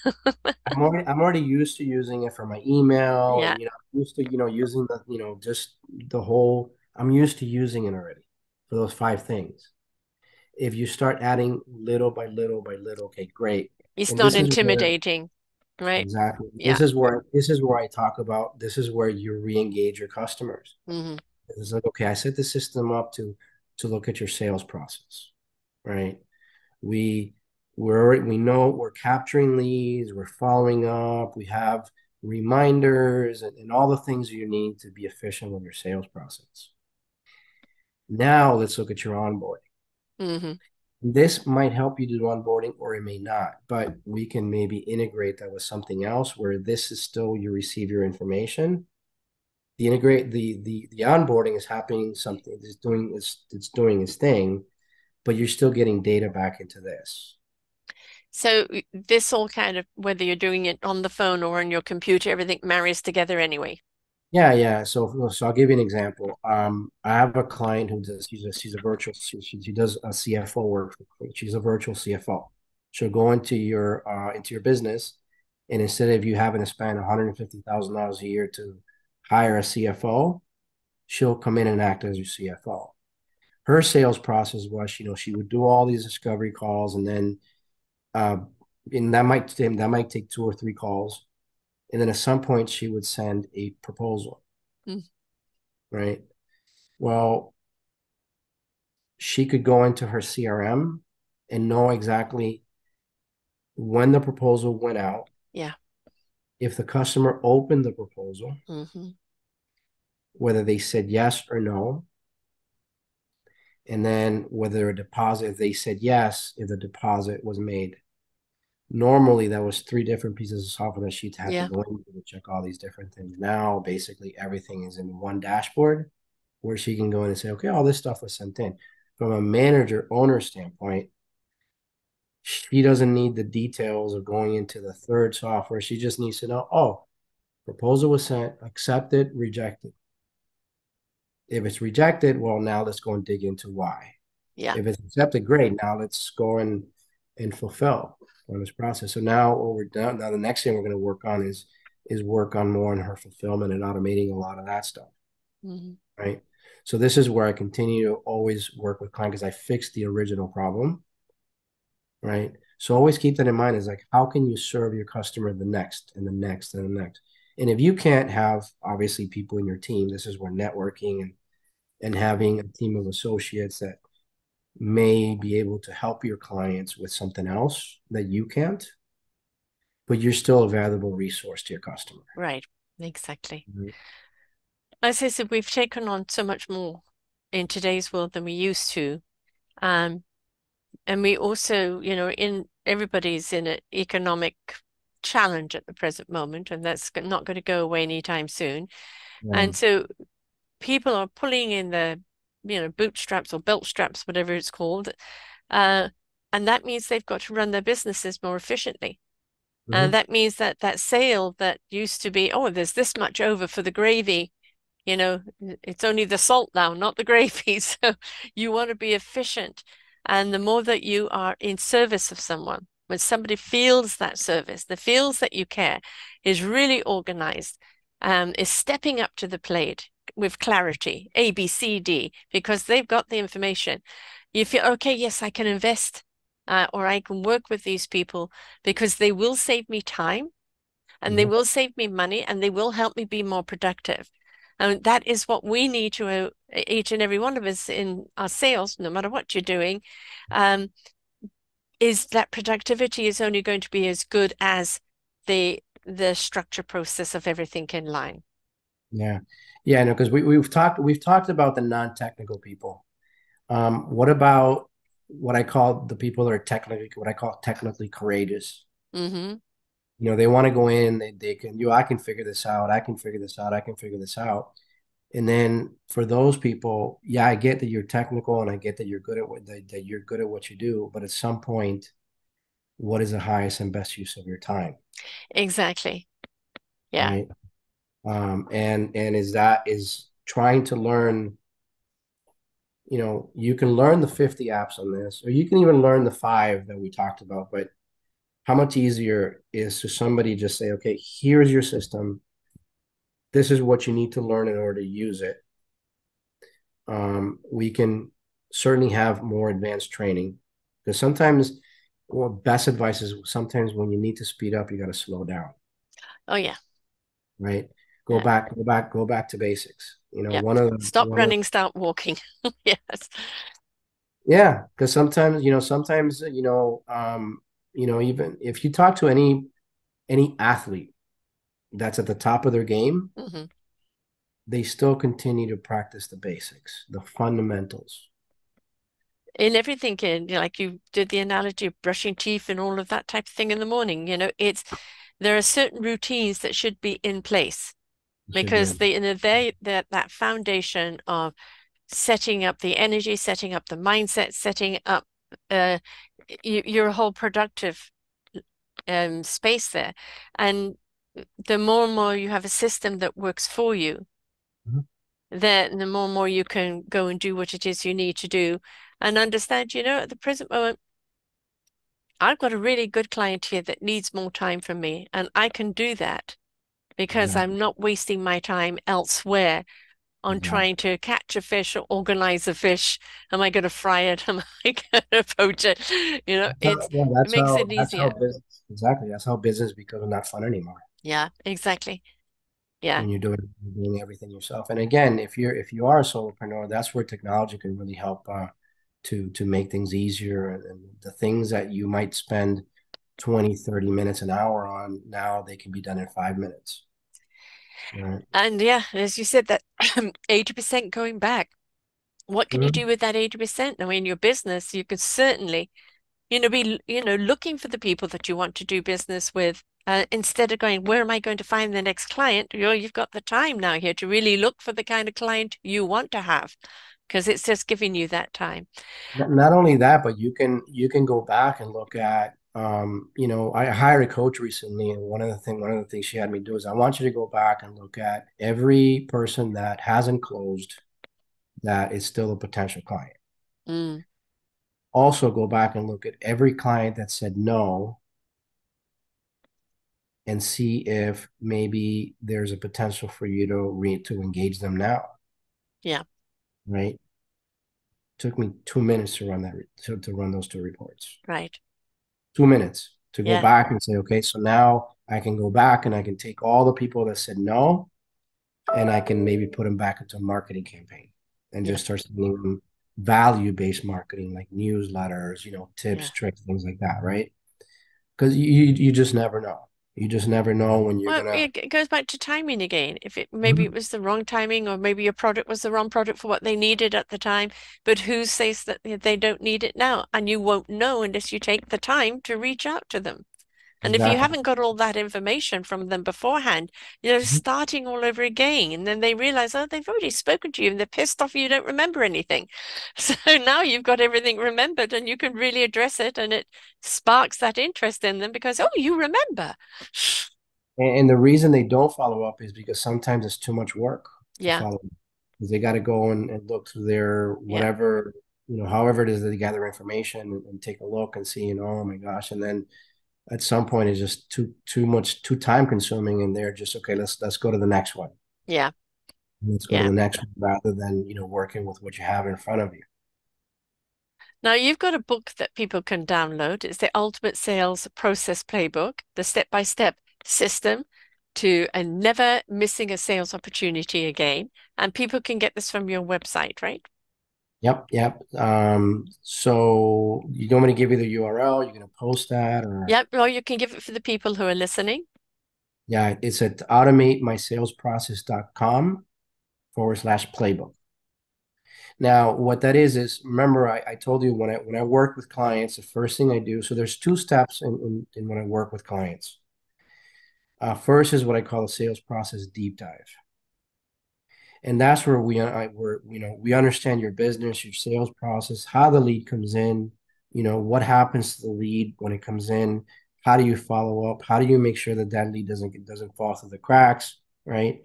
I'm already used to using it for my email, Yeah. and I'm used to using the just the whole. I'm used to using it already for those 5 things. If you start adding little by little by little, okay, great. It's And not this is where intimidating, right? exactly Yeah. this is where I talk about this is where you re-engage your customers. Hmm. It's like, okay, I set the system up to look at your sales process, right? We we know we're capturing leads, we're following up, we have reminders and all the things you need to be efficient with your sales process. Now let's look at your onboarding. Hmm. This might help you do onboarding or it may not, but we can maybe integrate that with something else where this is still you receive your information. The onboarding is happening something it's doing its thing, but you're still getting data back into this. So this all kind of, whether you're doing it on the phone or on your computer, everything marries together anyway. Yeah, yeah. So I'll give you an example. I have a client who does she's a virtual she does a CFO work. She's a virtual CFO. She'll go into your business, and instead of you having to spend $150,000 a year to hire a CFO, she'll come in and act as your CFO. Her sales process was, she would do all these discovery calls, and then uh, and that might take 2 or 3 calls, and then at some point she would send a proposal, Mm. right? Well, she could go into her CRM and know exactly when the proposal went out, Yeah. if the customer opened the proposal, Hmm. whether they said yes or no, and then whether a deposit, if they said yes, if the deposit was made. Normally, that was 3 different pieces of software that she had to Yeah. go into to check all these different things. Now, basically, everything is in one dashboard where she can go in and say, okay, all this stuff was sent in. From a manager owner standpoint, she doesn't need the details of going into the third software. She just needs to know, oh, proposal was sent, accepted, rejected. If it's rejected, well, now let's go and dig into why. Yeah. If it's accepted, great. Now let's go and fulfill on this process. So now what we're done. Now the next thing we're going to work on is work on more on her fulfillment and automating a lot of that stuff. Hmm. Right. So this is where I continue to always work with clients because I fixed the original problem. Right. So always keep that in mind is like, how can you serve your customer the next and the next and the next? And if you can't have obviously people in your team, this is where networking and having a team of associates that may be able to help your clients with something else that you can't, but you're still a valuable resource to your customer. Right. Exactly. Mhm. As I said, we've taken on so much more in today's world than we used to. Um, And we also, in everybody's in an economic challenge at the present moment, and that's not going to go away anytime soon. Yeah. And so people are pulling in the, bootstraps or belt straps, whatever it's called. Uh, and that means they've got to run their businesses more efficiently. And Hmm. that means that that sale that used to be, oh, there's this much over for the gravy, it's only the salt now, not the gravy. So you want to be efficient. And the more that you are in service of someone, when somebody feels that service, that feels that you care, is really organized, is stepping up to the plate with clarity, A, B, C, D, because they've got the information. You feel, okay, yes, I can invest, or I can work with these people because they will save me time and they Hmm. will save me money and they will help me be more productive. And that is what we need to, each and every one of us in our sales, no matter what you're doing, um, is that productivity is only going to be as good as the structure process of everything in line. Yeah. Yeah, no, because we've talked about the non-technical people. What about what I call the people that are technically what I call technically courageous? Mm-hmm. They want to go in, they can, I can figure this out, I can figure this out, I can figure this out. And then for those people, yeah, I get that you're technical and I get that you're good at that you're good at what you do, but at some point, what is the highest and best use of your time, Exactly. Yeah. right? And is trying to learn, you can learn the 50 apps on this, or you can even learn the five that we talked about, but how much easier is to somebody just say, okay, here's your system. This is what you need to learn in order to use it. We can certainly have more advanced training because sometimes, well, best advice is sometimes when you need to speed up, you got to slow down, Oh, yeah. right? Go Yeah. back, go back, go back to basics. Yep. Stop One of running, start walking. Yes. Yeah, because even if you talk to any athlete that's at the top of their game, Hmm. they still continue to practice the basics, the fundamentals. In everything, like you did the analogy of brushing teeth and all of that type of thing in the morning, there are certain routines that should be in place It should be because in. that foundation of setting up the energy, setting up the mindset, setting up uh, your whole productive space there. And the more and more you have a system that works for you, Mhm. then the more and more you can go and do what it is you need to do and understand, at the present moment, I've got a really good client here that needs more time from me, and I can do that because Exactly. I'm not wasting my time elsewhere on Exactly. trying to catch a fish or organize a fish. Am I going to fry it? Am I going to poach it? Yeah, It makes it that's how easier. business exactly. That's how business becomes not fun anymore Yeah, exactly. Yeah. when you're doing everything yourself. And again, if you are a solopreneur, that's where technology can really help to make things easier and the things that you might spend 20, 30 minutes an hour on, now they can be done in 5 minutes. Right. And yeah, as you said, that 80% going back. What can you Mhm. do with that 80%? Now, in your business, you could certainly, be, looking for the people that you want to do business with. Instead of going, where am I going to find the next client? You've got the time now here to really look for the kind of client you want to have because it's just giving you that time. Not only that, but you can go back and look at I hired a coach recently, and one of the things she had me do is I want you to go back and look at every person that hasn't closed that is still a potential client. Mm, Also go back and look at every client that said no and see if maybe there's a potential for you to engage them now, yeah, right? Took me 2 minutes to run those two reports. right. 2 minutes to go Yeah, back and say, okay, so now I can go back and I can take all the people that said no and I can maybe put them back into a marketing campaign and yeah, just start sending them value-based marketing like newsletters, tips, yeah. tricks, things like that, right? Because you just never know. You just never know when you're Well, gonna. it goes back to timing again. If it maybe it Mhm. was the wrong timing, or maybe your product was the wrong product for what they needed at the time, but who says that they don't need it now? And you won't know unless you take the time to reach out to them. And if you Exactly. haven't got all that information from them beforehand, Mhm. starting all over again. And then they realize, oh, they've already spoken to you and they're pissed off you don't remember anything. So now you've got everything remembered and you can really address it, and it sparks that interest in them because, oh, you remember. And the reason they don't follow up is because sometimes it's too much work to Yeah, follow up. Because they got to go and look through their yeah, whatever, however it is that they gather information and take a look and see, oh my gosh. And then at some point it's just too much, too time consuming. And they're just, okay, let's go to the next one. yeah, Let's go to yeah. the next one rather than, working with what you have in front of you. Now you've got a book that people can download. It's the Ultimate Sales Process Playbook, the step-by-step system to never missing a sales opportunity again. And people can get this from your website, right? Yep, yep. So you want me to give you the URL? You're gonna post that or Yep, or you can give it for the people who are listening. yeah, it's at automatemysalesprocess.com/playbook. Now, what that is remember I told you when I work with clients, the first thing I do, so there's two steps in when I work with clients. First is what I call a sales process deep dive. And that's where we understand your business, your sales process, how the lead comes in, what happens to the lead when it comes in, how do you follow up, how do you make sure that that lead doesn't fall through the cracks, right?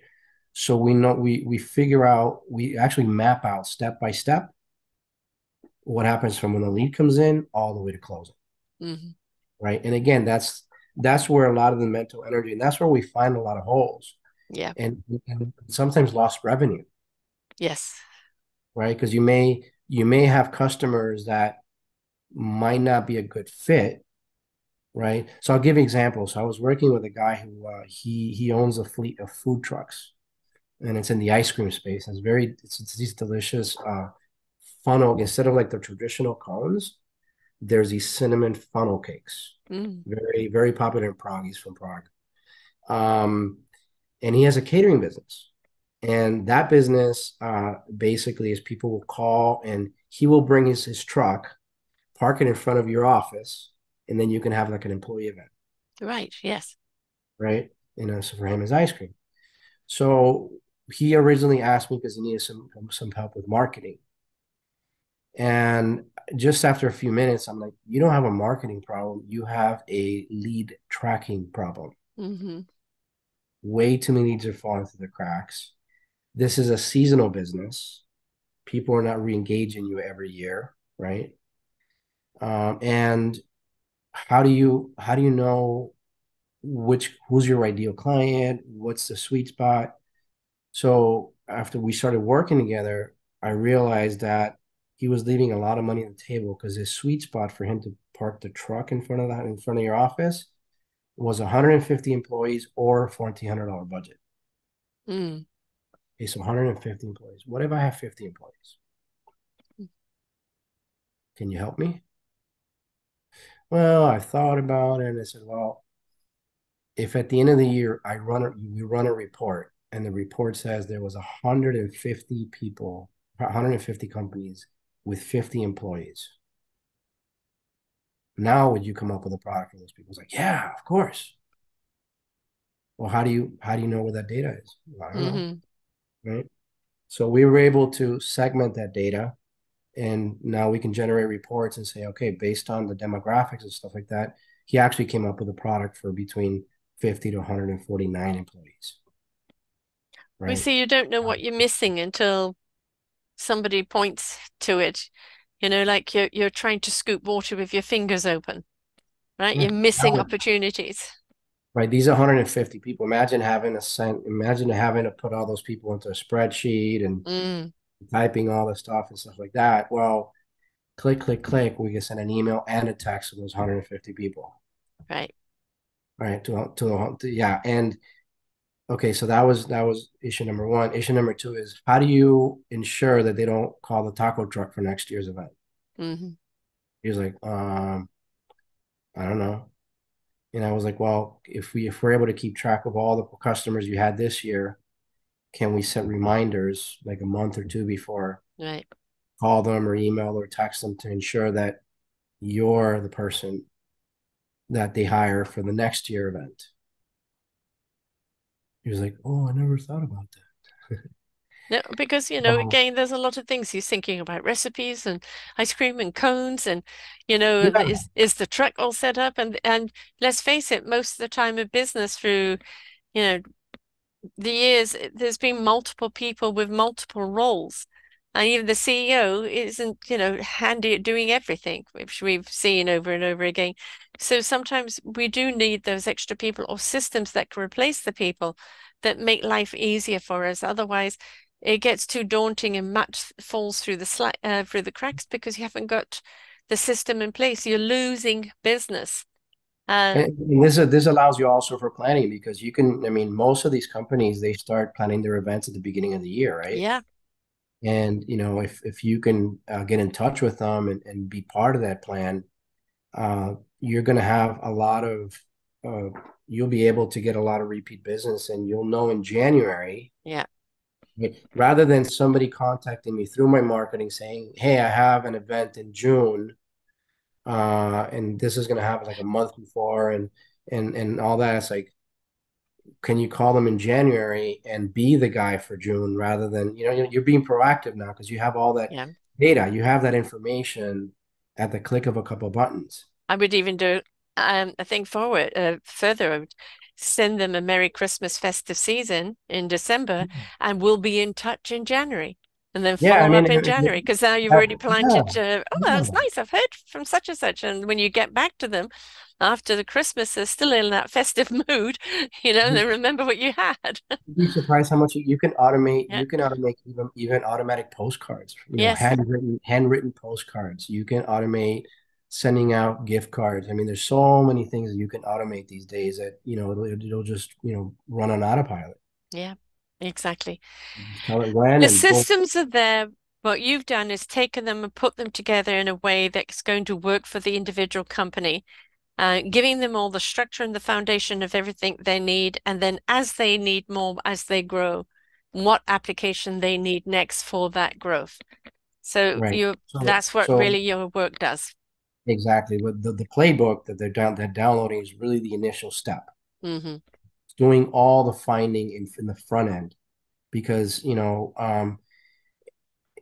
So we know we figure out, we actually map out step by step what happens from when the lead comes in all the way to closing, Hmm. right? And again, that's where a lot of the mental energy, and that's where we find a lot of holes Yeah. and sometimes lost revenue, Yes. right? Because you may have customers that might not be a good fit, right? So I'll give you examples. So I was working with a guy who he owns a fleet of food trucks, and it's in the ice cream space. It's these delicious funnel, instead of like the traditional cones, there's these cinnamon funnel cakes. Mm. Very, very popular in Prague. He's from Prague. Um, and he has a catering business. And that business basically is people will call and he will bring his truck, park it in front of your office, and then you can have like an employee event, Right. Yes. right? So for him is ice cream. So he originally asked me because he needed some help with marketing. And just after a few minutes, I'm like, you don't have a marketing problem. You have a lead tracking problem. Hmm. Way too many leads are falling through the cracks. This is a seasonal business. People are not re-engaging you every year, right? And how do you know who's your ideal client? What's the sweet spot? So after we started working together, I realized that he was leaving a lot of money on the table because his sweet spot for him to park the truck in front of your office was 150 employees or $1,400 budget. Mm. Okay, so 150 employees. What if I have 50 employees? Can you help me? Well, I thought about it and I said, well, if at the end of the year we run a report and the report says there was 150 people, 150 companies with 50 employees. Now would you come up with a product for those people? It's like, yeah, of course. Well, how do you know where that data is? I don't know, Hmm. right? So we were able to segment that data and now we can generate reports and say, okay, based on the demographics and stuff like that, he actually came up with a product for between 50 to 149 employees, We right? see you don't know what you're missing until somebody points to it. Like you're trying to scoop water with your fingers open, right? Yeah. You're missing opportunities. Right. These 150 people. Imagine having to put all those people into a spreadsheet and Mm. typing all the stuff and stuff like that. Well, click, click, click. We can send an email and a text to those 150 people. Right. Right. Yeah. And okay, so that was issue number one. Issue number two is how do you ensure that they don't call the taco truck for next year's event? Hmm. He's like, I don't know. And I was like, well, if we're able to keep track of all the customers you had this year, can we set reminders like a month or two before, Right. call them or email or text them to ensure that you're the person that they hire for the next year event? He was like, oh, I never thought about that. No, because, Oh, again, there's a lot of things he's thinking about recipes and ice cream and cones and, yeah. is the truck all set up? And let's face it, most of the time in business through, you know, the years, there's been multiple people with multiple roles. And even the CEO isn't, handy at doing everything, which we've seen over and over again. So sometimes we do need those extra people or systems that can replace the people that make life easier for us. Otherwise, it gets too daunting and much falls through through the cracks because you haven't got the system in place. You're losing business. Uh, And this allows you also for planning because you can, I mean, most of these companies, they start planning their events at the beginning of the year, right? yeah, And, if you can get in touch with them and be part of that plan, you're going to have a lot of, uh, you'll be able to get a lot of repeat business and you'll know in January, yeah, rather than somebody contacting me through my marketing saying, hey, I have an event in June, and this is going to happen like a month before and all that. It's like, can you call them in January and be the guy for June rather than, you're being proactive now because you have all that yeah. data, you have that information at the click of a couple of buttons. I would even do a thing forward further. I would send them a Merry Christmas festive season in December, and we'll be in touch in January, and then Yeah, I follow mean, up in January because now you've yeah, already planted. Oh, yeah. that's nice. I've heard from such and such, and when you get back to them after the Christmas, they're still in that festive mood, and they remember what you had. You'd be surprised how much you can automate. Yeah. You can automate even automatic postcards, Yes. handwritten postcards. You can automate sending out gift cards. I mean, there's so many things that you can automate these days that, it'll just, run on autopilot. Yeah. Exactly. Just tell it when The and boom. systems are there. What you've done is taken them and put them together in a way that's going to work for the individual company, giving them all the structure and the foundation of everything they need. And then as they need more, as they grow, what application they need next for that growth. So Right. that's what So really your work does. exactly. But the playbook that they're downloading is really the initial step. Hmm. It's doing all the finding in the front end because,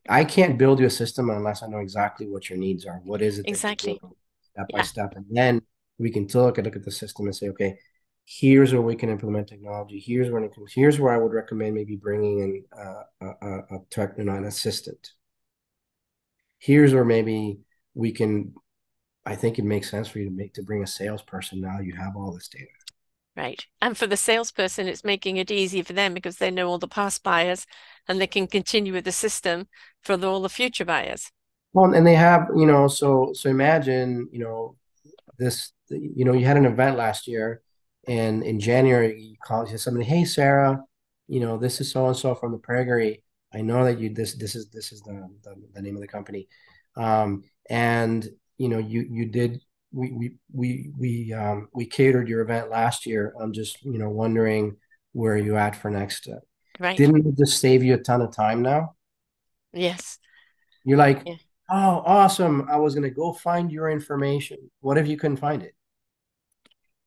I can't build you a system unless I know exactly what your needs are. What is it that you're Exactly. doing step by Yeah. step? And then we can look at the system and say, okay, here's where we can implement technology. Here's where I would recommend maybe bringing in a tech, an assistant. Here's where maybe we can. I think it makes sense for you to bring a salesperson now. You have all this data. Right. And for the salesperson, it's making it easy for them because they know all the past buyers and they can continue with the system for all the future buyers. Well, and they have, so imagine, you had an event last year, and in January you call you somebody, hey Sarah, this is so and so from the Pragery. I know that this is the name of the company, and you did we catered your event last year. I'm just wondering where you at for next. Right. Didn't it just save you a ton of time now? Yes. You're like, Yeah. oh, awesome. I was gonna go find your information. What if you couldn't find it?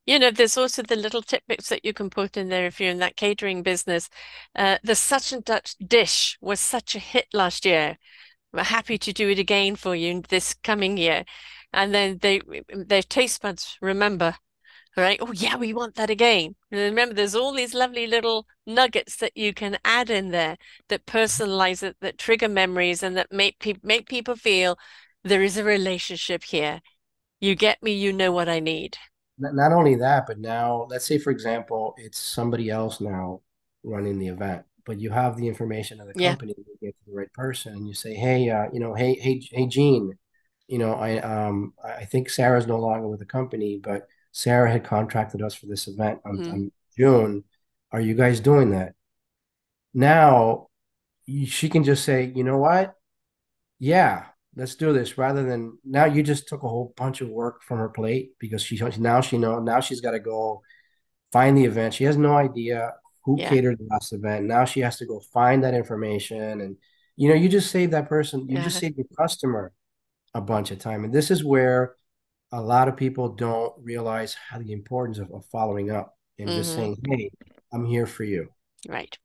There's also the little tidbits that you can put in there if you're in that catering business. The such and such dish was such a hit last year. We're happy to do it again for you this coming year. And then their taste buds remember, right? Oh yeah, we want that again. And remember, there's all these lovely little nuggets that you can add in there that personalize it, that trigger memories, and that make people feel there is a relationship here. You get me, you know what I need. Not only that, but now let's say, for example, it's somebody else now running the event, but you have the information of the Yeah. company, you get to the right person, and you say, hey, hey, Gene, I think Sarah's no longer with the company, but Sarah had contracted us for this event Mm. on June. Are you guys doing that? Now she can just say, you know what? Yeah. let's do this rather than now you just took a whole bunch of work from her plate because now she's got to go find the event. She has no idea who Yeah. catered the last event. Now she has to go find that information. And, you just save that person, you just Yeah. save your customer a bunch of time. And this is where a lot of people don't realize how the importance of following up and just Mm-hmm. saying, hey, I'm here for you. Right.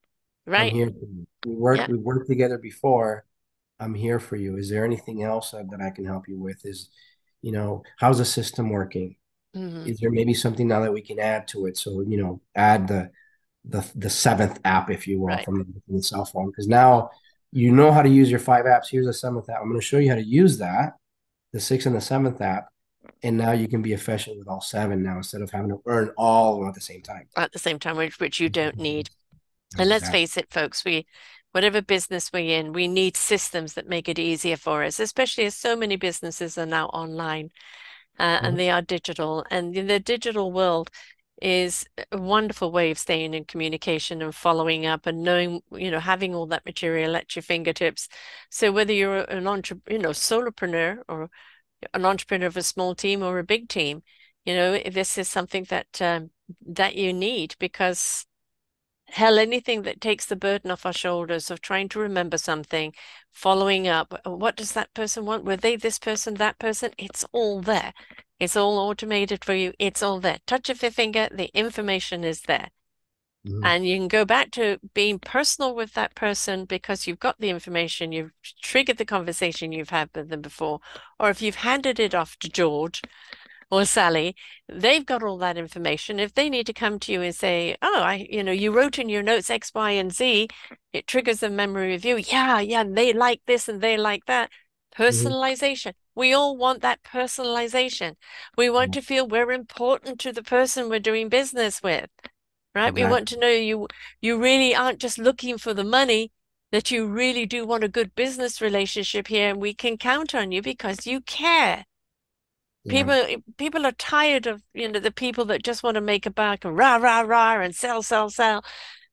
I'm Right. here for you. Yeah. We worked together before. I'm here for you. Is there anything else that I can help you with? How's the system working? Mm-hmm. Is there maybe something now that we can add to it? So, add the seventh app, if you will, Right. from the cell phone. Because now you know how to use your 5 apps. Here's the seventh app. I'm going to show you how to use that, the sixth and the seventh app. And now you can be efficient with all seven now instead of having to earn all of them at the same time. At the same time, which you don't need. And let's Exactly. face it, folks, whatever business we're in, we need systems that make it easier for us, especially as so many businesses are now online, and Mhm. they are digital. And in the digital world is a wonderful way of staying in communication and following up and knowing, having all that material at your fingertips. So whether you're an solopreneur or an entrepreneur of a small team or a big team, this is something that you need because hell, anything that takes the burden off our shoulders of trying to remember something, following up, what does that person want? Were they this person, that person? It's all there. It's all automated for you. It's all there. Touch of your finger, the information is there. Mhm. And you can go back to being personal with that person because you've got the information, you've triggered the conversation you've had with them before. Or if you've handed it off to George or Sally, they've got all that information. If they need to come to you and say, "Oh, you wrote in your notes X, Y, and Z," it triggers a memory review. Yeah, yeah, they like this and they like that. Mhm. Personalization. We all want that personalization. We want Yeah, to feel we're important to the person we're doing business with, right? We want exactly. to know you really aren't just looking for the money, that you really do want a good business relationship here, and we can count on you because you care. Yeah. People are tired of, the people that just want to make a buck and rah, rah, rah and sell, sell, sell.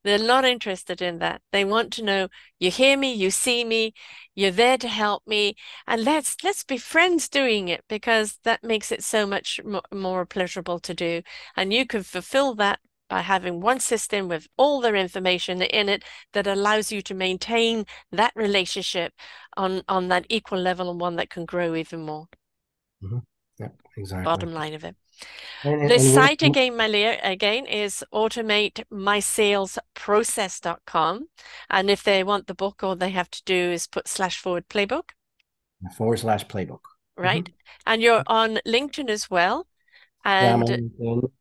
They're not interested in that. They want to know you hear me, you see me, you're there to help me, and let's be friends doing it because that makes it so much more pleasurable to do. And you can fulfill that by having one system with all their information in it that allows you to maintain that relationship on that equal level and one that can grow even more. Mhm. Yeah, exactly. Bottom line of it. And, The and we're site again, Malia, again is automatemysalesprocess.com. And if they want the book, all they have to do is put / playbook, / playbook. right? Mhm. And you're on LinkedIn as well. Yeah, I'm And on LinkedIn.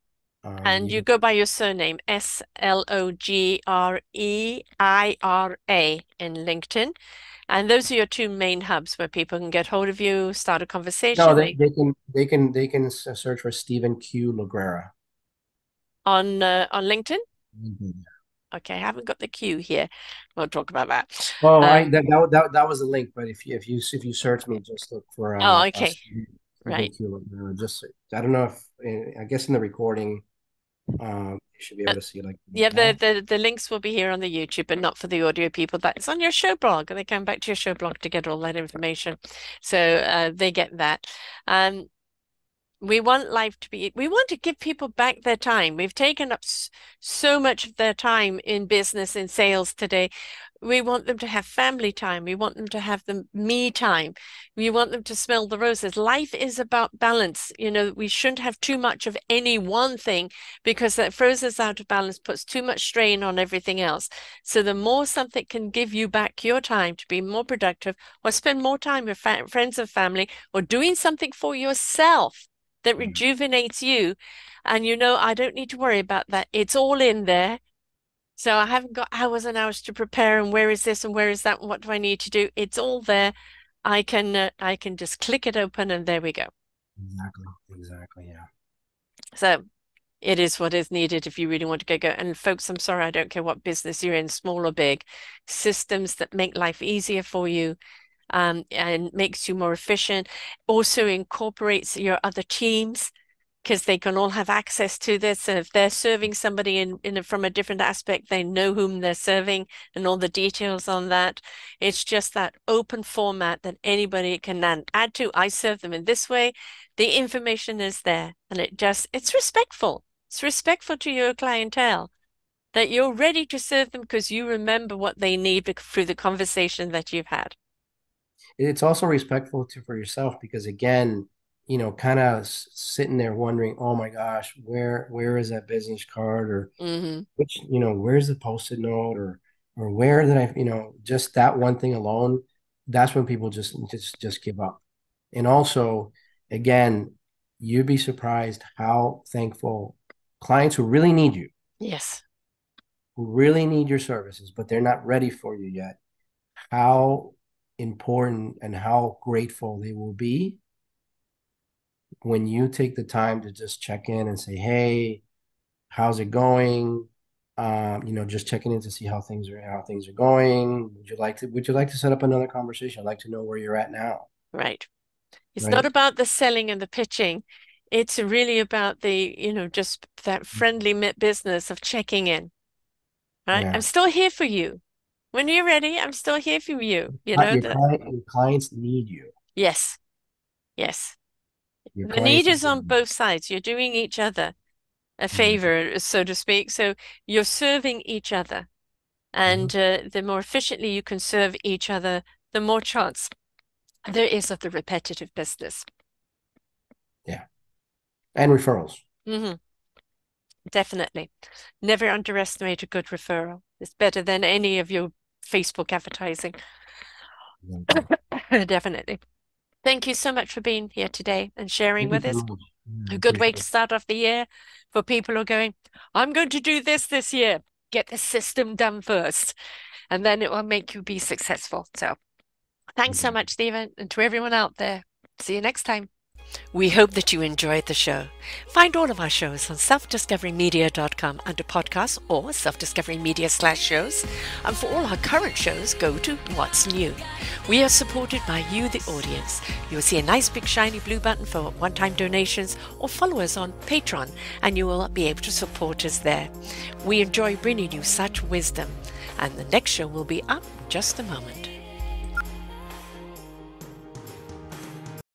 and You you can, go by your surname, Logreira in LinkedIn. And those are your two main hubs where people can get hold of you, start a no, conversation, search for Stephen Q. Logreira. on LinkedIn. Mhm. Okay, I haven't got the Q here. We'll talk about that. Oh, I Um, that was the link. But if you search me, just look for okay, Stephen right. Q. Logreira. Just I don't know if I guess in the recording, you should be Uh, able to see it like yeah, the, that. the the links will be here on the YouTube, but not for the audio people. That's on your show blog. They come back to your show blog to get all that information, so they get that. Um, we want to give people back their time. We've taken up so much of their time in business and sales today. We want them to have family time. We want them to have the me time. We want them to smell the roses. Life is about balance. We shouldn't have too much of any one thing because that throws us out of balance, puts too much strain on everything else. So the more something can give you back your time to be more productive or spend more time with friends and family or doing something for yourself that Yeah, rejuvenates you. And I don't need to worry about that. It's all in there. So I haven't got hours and hours to prepare and where is this and where is that and what do I need to do? It's all there. I can just click it open and there we go. exactly, exactly. Yeah. So it is what is needed if you really want to go. And folks, I'm sorry, I don't care what business you're in, small or big, systems that make life easier for you, and makes you more efficient, also incorporates your other teams, because they can all have access to this. And if they're serving somebody from a different aspect, they know whom they're serving and all the details on that. It's just that open format that anybody can then add to. I serve them in this way. The information is there, and it's respectful. It's respectful to your clientele that you're ready to serve them because you remember what they need through the conversation that you've had. It's also respectful for yourself because again, kind of sitting there wondering, oh my gosh, where is that business card, or which, where's the post-it note, or where did I, just that one thing alone, that's when people just give up. And also, again, you'd be surprised how thankful clients who really need you, Yes, who really need your services, but they're not ready for you yet, how important and how grateful they will be when you take the time to just check in and say, hey, how's it going? Just checking in to see how things are going. Would you like to set up another conversation? I'd like to know where you're at now. right. It's not Right. about the selling and the pitching. It's really about just that friendly business of checking in, right? I'm Yeah. still here for you. When you're ready, I'm still here for you. Your clients need you. Yes, yes. Your The need clients is need on you. both sides. You're doing each other a Mhm. favor, so to speak. So you're serving each other. And Mhm. the more efficiently you can serve each other, the more chance there is of the repetitive business. Yeah. And referrals. Hmm. Definitely. Never underestimate a good referral. It's better than any of your Facebook advertising. Exactly. Definitely. Thank you so much for being here today and sharing Thank you with so us. much. Yeah, I A good way appreciate to it. start off the year for people who are going, I'm going to do this year. Get the system done first, and then it will make you be successful. So thanks so Exactly. much, Stephen, and to everyone out there. See you next time. We hope that you enjoyed the show. Find all of our shows on selfdiscoverymedia.com under podcasts or self-discovery-media/shows. And for all our current shows, go to What's New. We are supported by you, the audience. You'll see a nice big shiny blue button for one-time donations or follow us on Patreon, and you will be able to support us there. We enjoy bringing you such wisdom, and the next show will be up in just a moment.